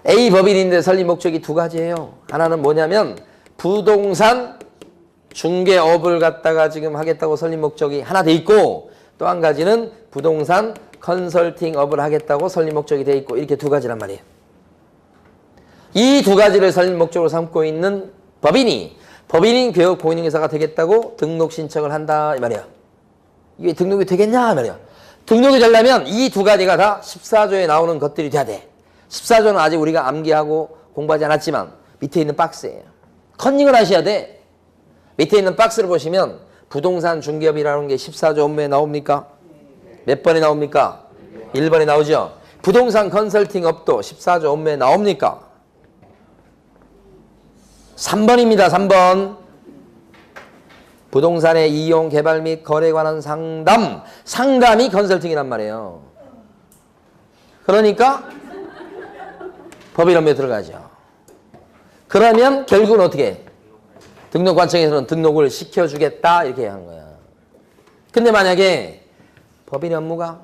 A 법인인데 설립 목적이 2가지예요. 하나는 뭐냐면 부동산 중개업을 갖다가 지금 하겠다고 설립 목적이 하나 돼 있고 또 한 가지는 부동산 컨설팅업을 하겠다고 설립 목적이 돼 있고 이렇게 2가지란 말이에요. 이 2가지를 설립 목적으로 삼고 있는 법인이 법인인 개업공인회사가 되겠다고 등록 신청을 한다 이 말이야. 이게 등록이 되겠냐 이 말이야. 등록이 되려면 이 두 가지가 다 14조에 나오는 것들이 돼야 돼. 14조는 아직 우리가 암기하고 공부하지 않았지만 밑에 있는 박스예요. 컨닝을 하셔야 돼. 밑에 있는 박스를 보시면 부동산 중개업이라는 게 14조 업무에 나옵니까? 몇 번에 나옵니까? 1번에 나오죠. 부동산 컨설팅 업도 14조 업무에 나옵니까? 3번입니다. 3번. 부동산의 이용, 개발 및 거래에 관한 상담. 상담이 컨설팅이란 말이에요. 그러니까 법인 업무에 들어가죠. 그러면 결국은 어떻게 해? 등록관청에서는 등록을 시켜주겠다 이렇게 하는 거야. 근데 만약에 법인 업무가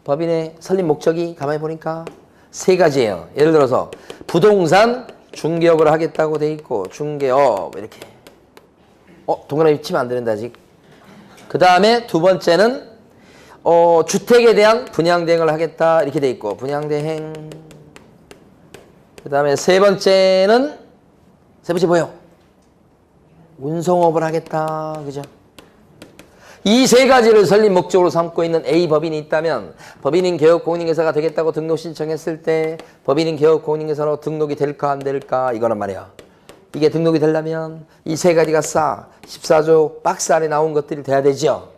법인의 설립 목적이 가만히 보니까 세 가지예요. 예를 들어서 부동산 중개업을 하겠다고 돼 있고 중개업 이렇게 동그라미 치면 안 되는데 아직. 그 다음에 두 번째는 주택에 대한 분양대행을 하겠다 이렇게 돼 있고 분양대행. 그 다음에 세 번째 뭐예요? 운송업을 하겠다. 그죠? 이 세 가지를 설립 목적으로 삼고 있는 A 법인이 있다면 법인인 개업공인인계사가 되겠다고 등록 신청했을 때 법인인 개업공인인계사로 등록이 될까 안 될까 이거란 말이야. 이게 등록이 되려면 이 세 가지가 싹 14조 박스 안에 나온 것들이 돼야 되죠.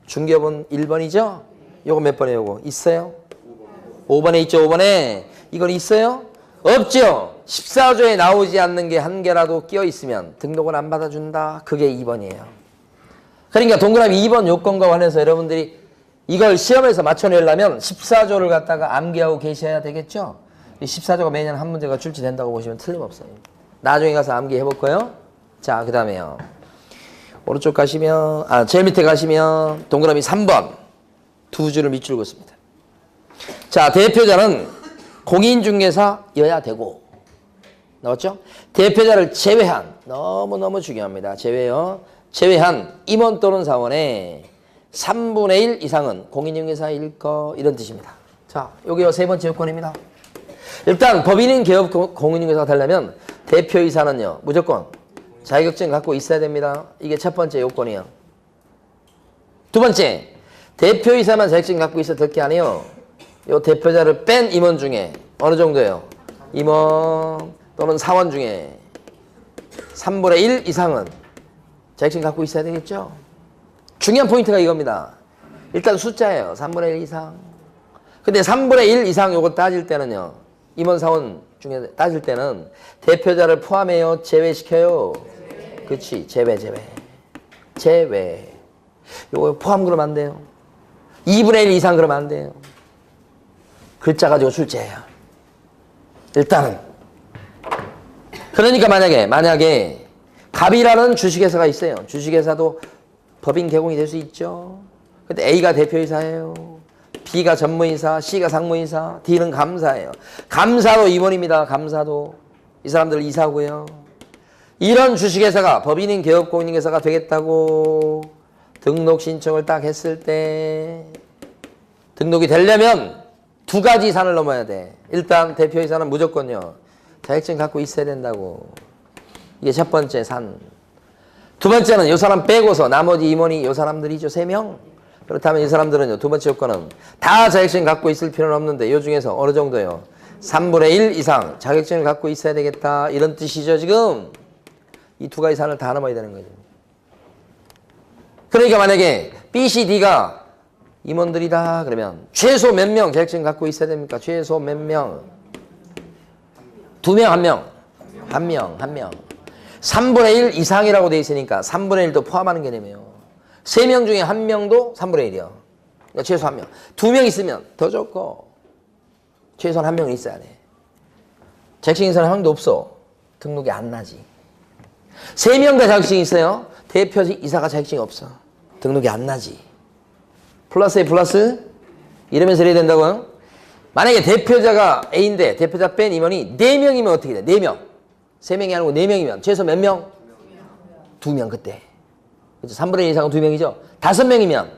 중개업은 1번이죠. 요거 몇 번에 요거 있어요? 5번에 있죠. 5번에 이건 있어요? 없죠. 14조에 나오지 않는 게 한 개라도 끼어 있으면 등록을 안 받아준다. 그게 2번이에요. 그러니까 동그라미 2번 요건과 관해서 여러분들이 이걸 시험에서 맞춰내려면 14조를 갖다가 암기하고 계셔야 되겠죠. 이 14조가 매년 한 문제가 출제된다고 보시면 틀림없어요. 나중에 가서 암기해 볼 거예요. 자, 그 다음에요. 오른쪽 가시면 제일 밑에 가시면 동그라미 3번 두 줄을 밑줄 긋습니다. 자, 대표자는 공인중개사여야 되고 나왔죠? 대표자를 제외한 너무너무 중요합니다. 제외한 임원 또는 사원의 3분의 1 이상은 공인중개사일 거 이런 뜻입니다. 자, 여기요 세 번째 요건입니다. 일단 법인인 개업 공인중개사가 되려면 대표이사는요 무조건 자격증 갖고 있어야 됩니다. 이게 첫 번째 요건이에요. 두 번째, 대표이사만 자격증 갖고 있어야 될 게 아니에요. 요 대표자를 뺀 임원 중에 어느 정도예요? 임원 또는 사원 중에 3분의 1 이상은 자격증 갖고 있어야 되겠죠? 중요한 포인트가 이겁니다. 일단 숫자예요. 3분의 1 이상. 근데 3분의 1 이상 요거 따질 때는요. 임원 사원 중에 따질 때는 대표자를 포함해요? 제외시켜요? 그렇지. 제외. 요거 포함 그러면 안 돼요. 2분의 1 이상 그러면 안 돼요. 글자 가지고 출제해요. 일단은. 그러니까 만약에 갑이라는 주식회사가 있어요. 주식회사도 법인 개공이 될 수 있죠. 근데 A가 대표이사예요. B가 전무이사, C가 상무이사, D는 감사예요. 감사도 임원입니다. 감사도. 이 사람들 이사고요. 이런 주식회사가 법인인 개업공인인계사가 되겠다고 등록 신청을 딱 했을 때 등록이 되려면 두 가지 산을 넘어야 돼. 일단 대표이사는 무조건요. 자격증 갖고 있어야 된다고. 이게 첫 번째 산. 두 번째는 이 사람 빼고서 나머지 임원이 이 사람들이죠. 3명. 그렇다면 이 사람들은요. 두 번째 요건은 다 자격증 갖고 있을 필요는 없는데 이 중에서 어느 정도요? 3분의 1 이상 자격증을 갖고 있어야 되겠다. 이런 뜻이죠. 지금 이 두 가지 산을 다 넘어야 되는 거죠. 그러니까 만약에 B, C, D가 임원들이다 그러면 최소 몇 명 자격증 갖고 있어야 됩니까? 최소 몇 명? 2명, 1명? 1명. 3분의 1 이상이라고 돼 있으니까 3분의 1도 포함하는 개념이에요. 3명 중에 1명도 3분의 1이요. 그러니까 최소 1명. 2명 있으면 더 좋고 최소한 1명은 있어야 돼. 자격증 있는 사람 한 명도 없어. 등록이 안 나지. 3명 다 자격증이 있어요. 대표이사가 자격증이 없어. 등록이 안 나지. 플러스에 플러스 이러면서 이래야 된다고요? 만약에 대표자가 A인데 대표자 뺀 임원이 4명이면 어떻게 돼? 4명. 3명이 아니고 4명이면 최소 몇 명? 2명 그때. 그렇죠? 3분의 1 이상은 2명이죠. 5명이면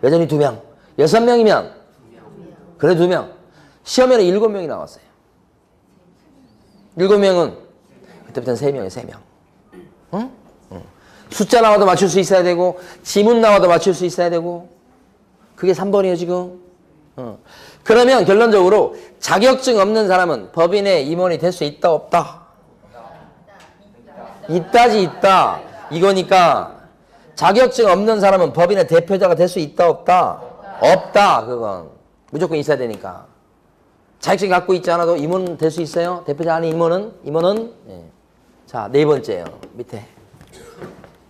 여전히 2명. 6명이면 그래 2명. 시험에는 7명이 나왔어요. 7명은 그때부터는 3명이에요. 3명. 응? 응. 숫자 나와도 맞출 수 있어야 되고 지문 나와도 맞출 수 있어야 되고 그게 3번이에요, 지금. 그러면 결론적으로 자격증 없는 사람은 법인의 임원이 될 수 있다, 없다? 있다지, 있다. 이거니까 자격증 없는 사람은 법인의 대표자가 될 수 있다, 없다? 없다, 그건. 무조건 있어야 되니까. 자격증 갖고 있지 않아도 임원 될 수 있어요? 대표자 아닌 임원은? 임원은? 예. 자, 네 번째요. 밑에.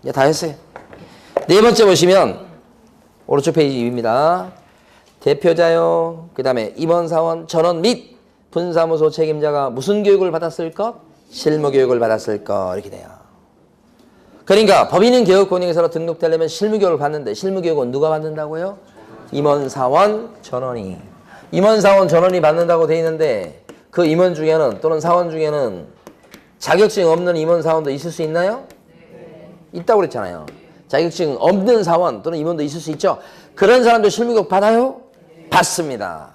이제 다 했어요. 네 번째 보시면 오른쪽 페이지 2입니다. 대표자요. 그 다음에 임원사원 전원 및 분사무소 책임자가 무슨 교육을 받았을 것? 실무교육을 받았을 것. 이렇게 돼요. 그러니까 법인은 개업권익회사로 등록되려면 실무교육을 받는데 실무교육은 누가 받는다고요? 임원사원 전원이. 임원사원 전원이 받는다고 돼 있는데 그 임원 중에는 또는 사원 중에는 자격증 없는 임원사원도 있을 수 있나요? 네. 있다고 그랬잖아요. 자격증 없는 사원 또는 임원도 있을 수 있죠. 그런 사람도 실무교육 받아요? 네. 받습니다.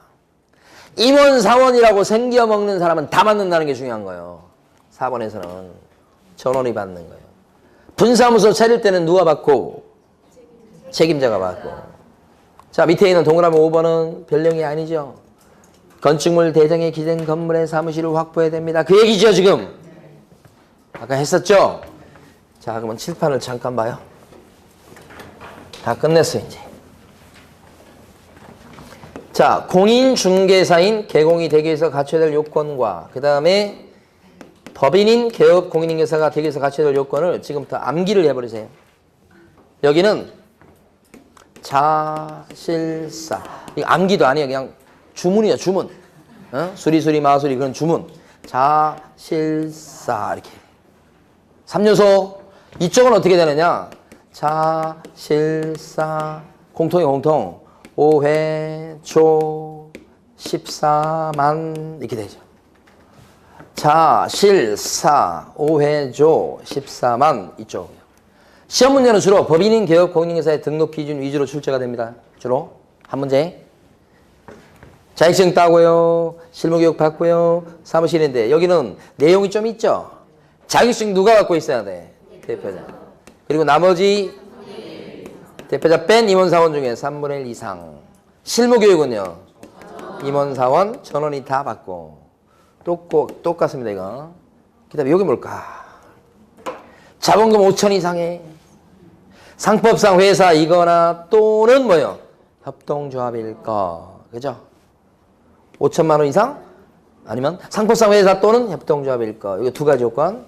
임원사원이라고 생겨먹는 사람은 다 받는다는 게 중요한 거예요. 4번에서는 전원이 받는 거예요. 분사무소 차릴 때는 누가 받고? 책임자가 받고. 자, 밑에 있는 동그라미 5번은 별령이 아니죠. 건축물 대장에 기재된 건물의 사무실을 확보해야 됩니다. 그 얘기죠, 지금. 아까 했었죠? 자, 그러면 칠판을 잠깐 봐요. 다 끝냈어요, 이제. 자, 공인중개사인 개공이 되기 위해서 갖춰야 될 요건과 그 다음에 법인인 개업 공인중개사가 되기 위해서 갖춰야 될 요건을 지금부터 암기를 해버리세요. 여기는 자실사. 이거 암기도 아니에요. 그냥 주문이에요, 주문. 수리수리 마수리 그런 주문. 자실사 이렇게. 3요소. 이쪽은 어떻게 되느냐? 자실사. 공통이 공통. 5회초 14만 이렇게 되죠. 자실사 5회조 14만 이쪽이요. 시험 문제는 주로 법인인 개업 공인중개사의 등록 기준 위주로 출제가 됩니다. 주로 한 문제. 자격증 따고요. 실무교육 받고요. 사무실인데 여기는 내용이 좀 있죠. 자격증 누가 갖고 있어야 돼? 대표자. 그리고 나머지 대표자 뺀 임원사원 중에 3분의 1 이상. 실무교육은요. 임원사원 전원이 다 받고. 똑같습니다, 이거. 그 다음에 여기 뭘까? 자본금 5천 이상의 상법상 회사이거나 또는 뭐요? 협동조합일 거. 그죠? 5천만 원 이상? 아니면 상법상 회사 또는 협동조합일 거. 이거 두 가지 요건.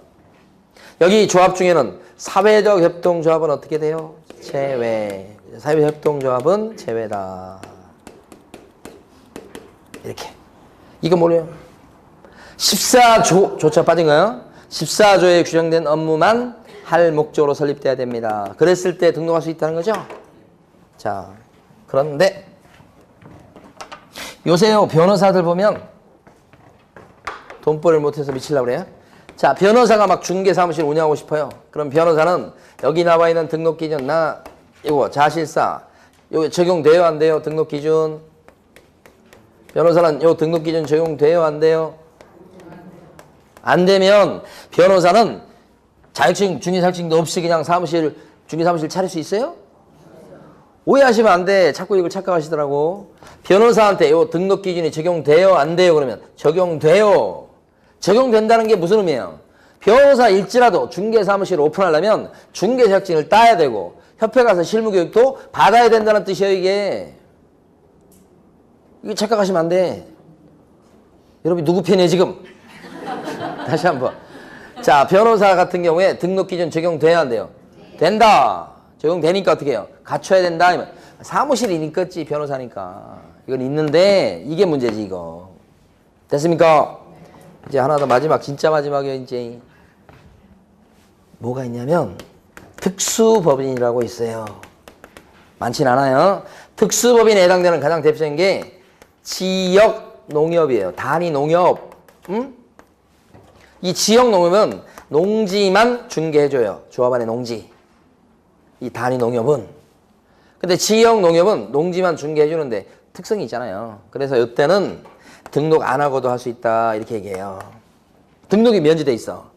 여기 조합 중에는 사회적 협동조합은 어떻게 돼요? 제외. 사회적 협동조합은 제외다. 이렇게. 이거 뭐래요? 14조조차 빠진 거예요. 14조에 규정된 업무만 할 목적으로 설립돼야 됩니다. 그랬을 때 등록할 수 있다는 거죠? 자, 그런데 요새요 변호사들 보면 돈벌이를 못해서 미치려고 그래요. 자, 변호사가 막 중개사무실 운영하고 싶어요. 그럼 변호사는 여기 나와 있는 등록 기준 나 이거 자실사 여기 적용돼요 안 돼요? 등록 기준 변호사는 요 등록 기준 적용돼요 안 돼요? 안 되면 변호사는 자격증, 중개자격증도 없이 그냥 사무실, 중개사무실 차릴 수 있어요? 오해하시면 안 돼. 자꾸 이걸 착각하시더라고. 변호사한테 요 등록 기준이 적용돼요? 안 돼요? 그러면 적용돼요. 적용된다는 게 무슨 의미예요? 변호사일지라도 중개사무실을 오픈하려면 중개자격증을 따야 되고 협회 가서 실무교육도 받아야 된다는 뜻이에요, 이게. 이거 착각하시면 안 돼. 여러분 누구 편이에요, 지금? 다시 한번. 자, 변호사 같은 경우에 등록 기준 적용돼야 한대요. 된다. 적용되니까 어떻게 해요? 갖춰야 된다. 아니면 사무실이니까 있지, 변호사니까. 이건 있는데 이게 문제지, 이거. 됐습니까? 이제 하나 더 마지막, 진짜 마지막이에요, 이제. 뭐가 있냐면 특수법인이라고 있어요. 많진 않아요. 특수법인에 해당되는 가장 대표적인 게 지역농협이에요. 단위농협. 이 지역농협은 농지만 중개해줘요. 조합 안에 농지. 이 단위농협은. 근데 지역농협은 농지만 중개해주는데 특성이 있잖아요. 그래서 이때는 등록 안 하고도 할 수 있다 이렇게 얘기해요. 등록이 면제돼 있어.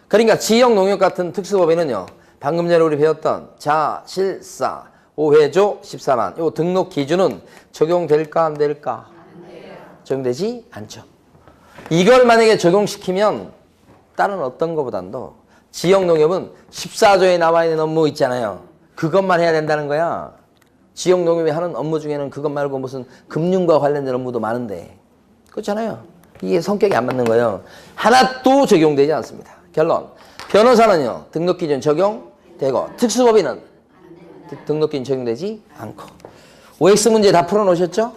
그러니까 지역농협 같은 특수법인은요. 방금 전에 우리 배웠던 자실사 5회조 14만. 요 등록 기준은 적용될까 안 될까? 적용되지 않죠. 이걸 만약에 적용시키면 다른 어떤 것보다도 지역농협은 14조에 나와 있는 업무 있잖아요. 그것만 해야 된다는 거야. 지역농협이 하는 업무 중에는 그것 말고 무슨 금융과 관련된 업무도 많은데 그렇잖아요. 이게 성격이 안 맞는 거예요. 하나도 적용되지 않습니다. 결론. 변호사는요. 등록기준 적용되고 특수법인은 등록기준 적용되지 않고. OX 문제 다 풀어놓으셨죠?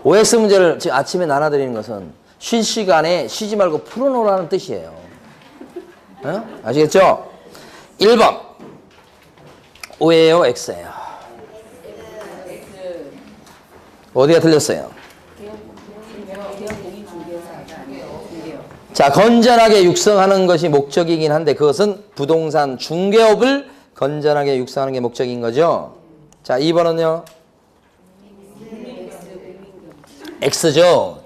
OX 문제를 지금 아침에 나눠드리는 것은 쉴 시간에 쉬지 말고 풀어놓으라는 뜻이에요. 어? 아시겠죠? 1번 O예요 X예요? 어디가 틀렸어요? 자, 건전하게 육성하는 것이 목적이긴 한데 그것은 부동산 중개업을 건전하게 육성하는 게 목적인 거죠. 자, 2번은요. X죠.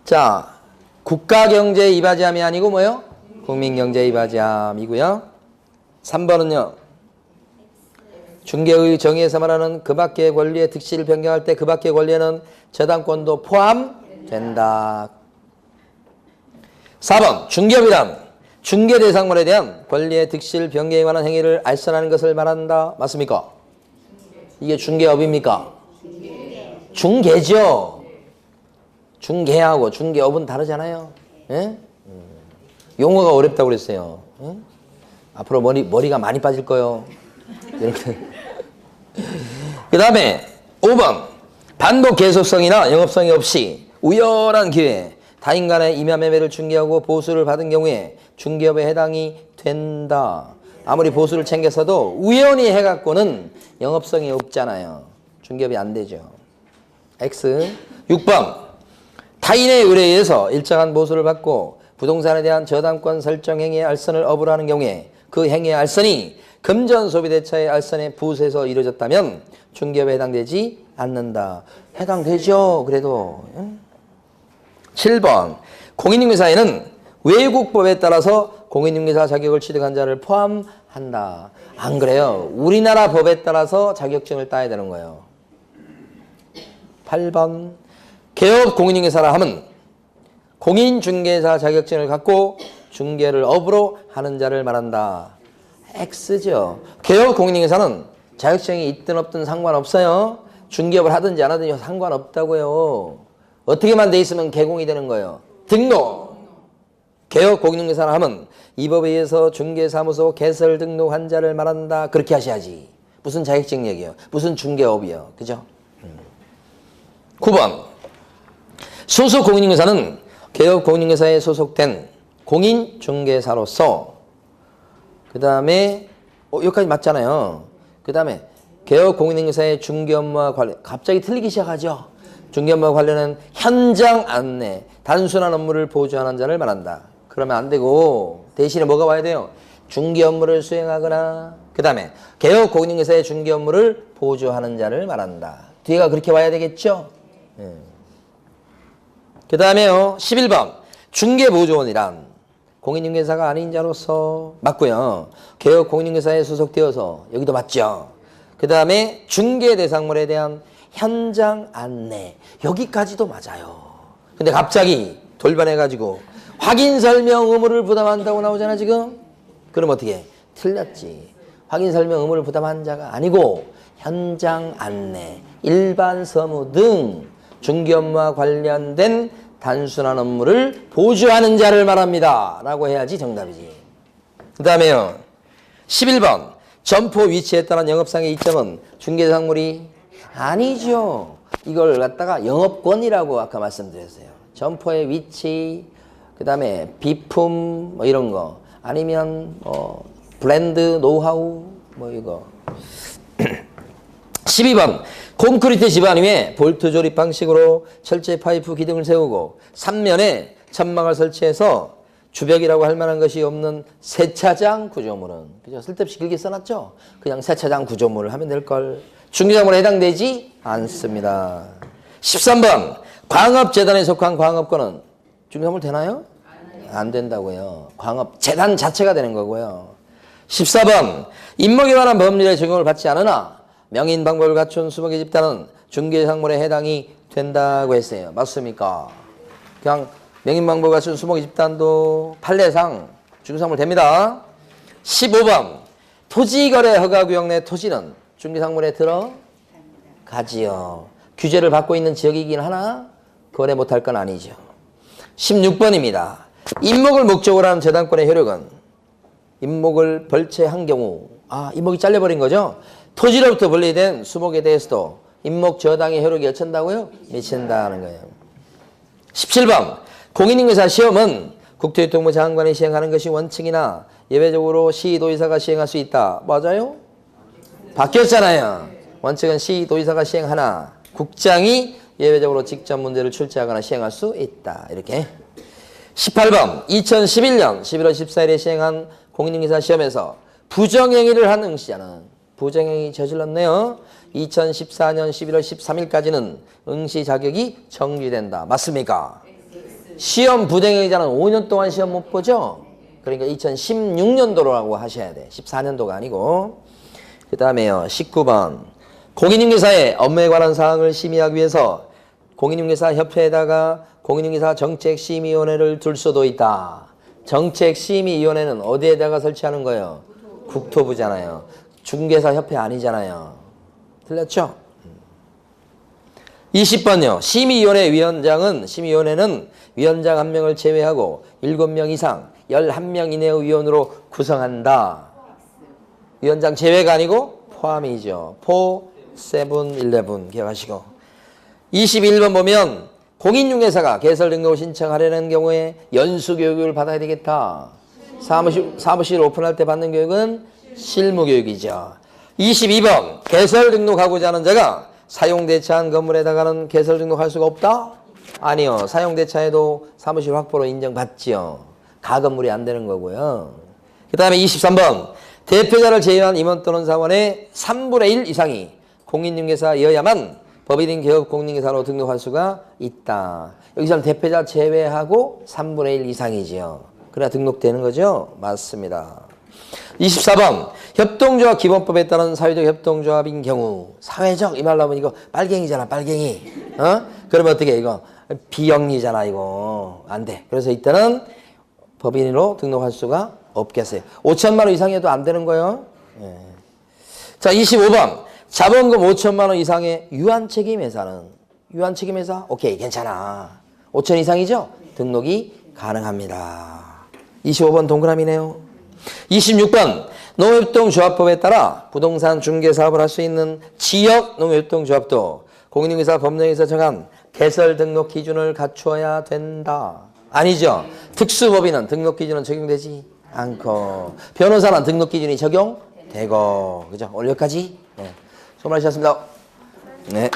자, 국가경제에 이바지함이 아니고 뭐요? 국민경제에 이바지함이고요. 3번은요. 중개의 정의에서 말하는 그 밖의 권리의 득실을 변경할 때 그 밖의 권리에는 저당권도 포함된다. 4번 중개업이란 중개 대상물에 대한 권리의 득실 변경에 관한 행위를 알선하는 것을 말한다. 맞습니까? 이게 중개업입니까? 중개죠. 중개하고 중개업은 다르잖아요. 예? 용어가 어렵다고 그랬어요. 예? 앞으로 머리가 많이 빠질 거예요. 이렇게. 그 다음에 5번 반복 계속성이나 영업성이 없이 우연한 기회에 타인 간의 임야 매매를 중개하고 보수를 받은 경우에 중개업에 해당이 된다. 아무리 보수를 챙겼어도 우연히 해갖고는 영업성이 없잖아요. 중개업이 안 되죠. X. 6번 타인의 의뢰에 의해서 일정한 보수를 받고 부동산에 대한 저당권 설정 행위의 알선을 업으로 하는 경우에 그 행위의 알선이 금전소비대차의 알선의 부수에서 이루어졌다면 중개업에 해당되지 않는다. 해당되죠. 그래도. 7번 공인중개사에는 외국법에 따라서 공인중개사 자격을 취득한 자를 포함한다. 안 그래요. 우리나라 법에 따라서 자격증을 따야 되는 거예요. 8번 개업 공인중개사라 함은 공인중개사 자격증을 갖고 중개를 업으로 하는 자를 말한다. X죠. 개업 공인중개사는 자격증이 있든 없든 상관없어요. 중개업을 하든지 안 하든지 상관없다고요. 어떻게만 돼 있으면 개공이 되는 거예요. 등록. 개업 공인중개사라 함은 이 법에 의해서 중개사무소 개설 등록한 자를 말한다. 그렇게 하셔야지. 무슨 자격증 얘기예요. 무슨 중개업이요. 그죠? 9번 소속 공인중개사는 개업 공인중개사에 소속된 공인중개사로서 그 다음에 여기까지 맞잖아요. 그 다음에 개업 공인중개사의 중개업무와 관련 갑자기 틀리기 시작하죠. 중개업무와 관련한 현장 안내 단순한 업무를 보조하는 자를 말한다. 그러면 안 되고 대신에 뭐가 와야 돼요? 중개업무를 수행하거나 그 다음에 개업 공인중개사의 중개업무를 보조하는 자를 말한다. 뒤에가 그렇게 와야 되겠죠? 그 다음에요 11번 중개보조원이란 공인중개사가 아닌 자로서 맞고요. 개업 공인중개사에 소속되어서 여기도 맞죠. 그 다음에 중개대상물에 대한 현장 안내 여기까지도 맞아요. 근데 갑자기 돌변해가지고 확인설명 의무를 부담한다고 나오잖아 지금. 그럼 어떻게 해? 틀렸지. 확인설명 의무를 부담한 자가 아니고 현장 안내, 일반 서무 등 중개업무와 관련된 단순한 업무를 보조하는 자를 말합니다. 라고 해야지 정답이지. 그 다음에요. 11번. 점포 위치에 따른 영업상의 이점은 중개대상물이 아니죠. 이걸 갖다가 영업권이라고 아까 말씀드렸어요. 점포의 위치, 그 다음에 비품 뭐 이런 거 아니면 브랜드, 노하우 뭐 이거 12번 콘크리트 집안 위에 볼트 조립 방식으로 철제 파이프 기둥을 세우고 3면에 천막을 설치해서 주벽이라고 할 만한 것이 없는 세차장 구조물은 그죠? 쓸데없이 길게 써놨죠? 그냥 세차장 구조물을 하면 될걸. 중개사물에 해당되지 않습니다. 13번 광업재단에 속한 광업권은 중개사물 되나요? 안 된다고요. 광업재단 자체가 되는 거고요. 14번 임목에 관한 법률의 적용을 받지 않으나 명인 방법을 갖춘 수목의 집단은 중개상물에 해당이 된다고 했어요. 맞습니까? 그냥 명인 방법을 갖춘 수목의 집단도 판례상 중개상물 됩니다. 15번 토지거래 허가구역 내 토지는 중개상물에 들어가지요. 규제를 받고 있는 지역이긴 하나 거래 못할 건 아니죠. 16번입니다. 임목을 목적으로 하는 재단권의 효력은 임목을 벌채한 경우 임목이 잘려버린 거죠. 토지로부터 분리된 수목에 대해서도 임목 저당의 효력이 어쩐다고요? 미친다는 거예요. 17번 공인인계사 시험은 국토교통부 장관이 시행하는 것이 원칙이나 예외적으로 시도의사가 시행할 수 있다. 맞아요? 바뀌었잖아요. 원칙은 시도의사가 시행하나 국장이 예외적으로 직접 문제를 출제하거나 시행할 수 있다. 이렇게. 18번 2011년 11월 14일에 시행한 공인인계사 시험에서 부정행위를 한 응시자는 부정행위 저질렀네요. 2014년 11월 13일까지는 응시 자격이 정지된다. 맞습니까? 시험 부정행위자는 5년 동안 시험 못 보죠? 그러니까 2016년도라고 하셔야 돼. 14년도가 아니고. 그 다음에요. 19번 공인인계사의 업무에 관한 사항을 심의하기 위해서 공인인계사 협회에다가 공인인계사 정책심의위원회를 둘 수도 있다. 정책심의위원회는 어디에다가 설치하는 거예요? 국토부잖아요. 중개사 협회 아니잖아요. 틀렸죠? 20번요. 심의위원회 위원장은 심의위원회는 위원장 1명을 제외하고 7명 이상 11명 이내의 위원으로 구성한다. 위원장 제외가 아니고 포함이죠. 4, 7, 11 기억하시고. 21번 보면 공인중개사가 개설 등록을 신청하려는 경우에 연수교육을 받아야 되겠다. 사무실 오픈할 때 받는 교육은 실무교육이죠. 22번 개설 등록하고자 하는 자가 사용대차한 건물에다가는 개설 등록할 수가 없다? 아니요. 사용대차에도 사무실 확보로 인정받지요. 가건물이 안 되는 거고요. 그 다음에 23번 대표자를 제외한 임원 또는 사원의 3분의 1 이상이 공인중개사여야만 법인인 개업 공인중개사로 등록할 수가 있다. 여기서는 대표자 제외하고 3분의 1 이상이지요. 그래야 등록되는 거죠? 맞습니다. 24번 협동조합 기본법에 따른 사회적 협동조합인 경우 사회적 이 말 나오면 이거 빨갱이잖아. 빨갱이. 그러면 어떻게 이거 비영리잖아. 이거 안 돼. 그래서 이때는 법인으로 등록할 수가 없겠어요. 5천만 원 이상해도 안 되는 거예요. 예. 자 25번 자본금 5천만 원 이상의 유한책임회사는 유한책임회사 오케이 괜찮아. 5천 이상이죠? 등록이 가능합니다. 25번 동그라미네요. 26번 농협동조합법에 따라 부동산 중개사업을 할 수 있는 지역 농협동조합도 공인중개사 법령에서 정한 개설 등록 기준을 갖추어야 된다. 아니죠. 특수법인은 등록 기준은 적용되지 않고 변호사는 등록 기준이 적용되고 그죠? 오늘 여기까지. 네. 수고 많으셨습니다. 네.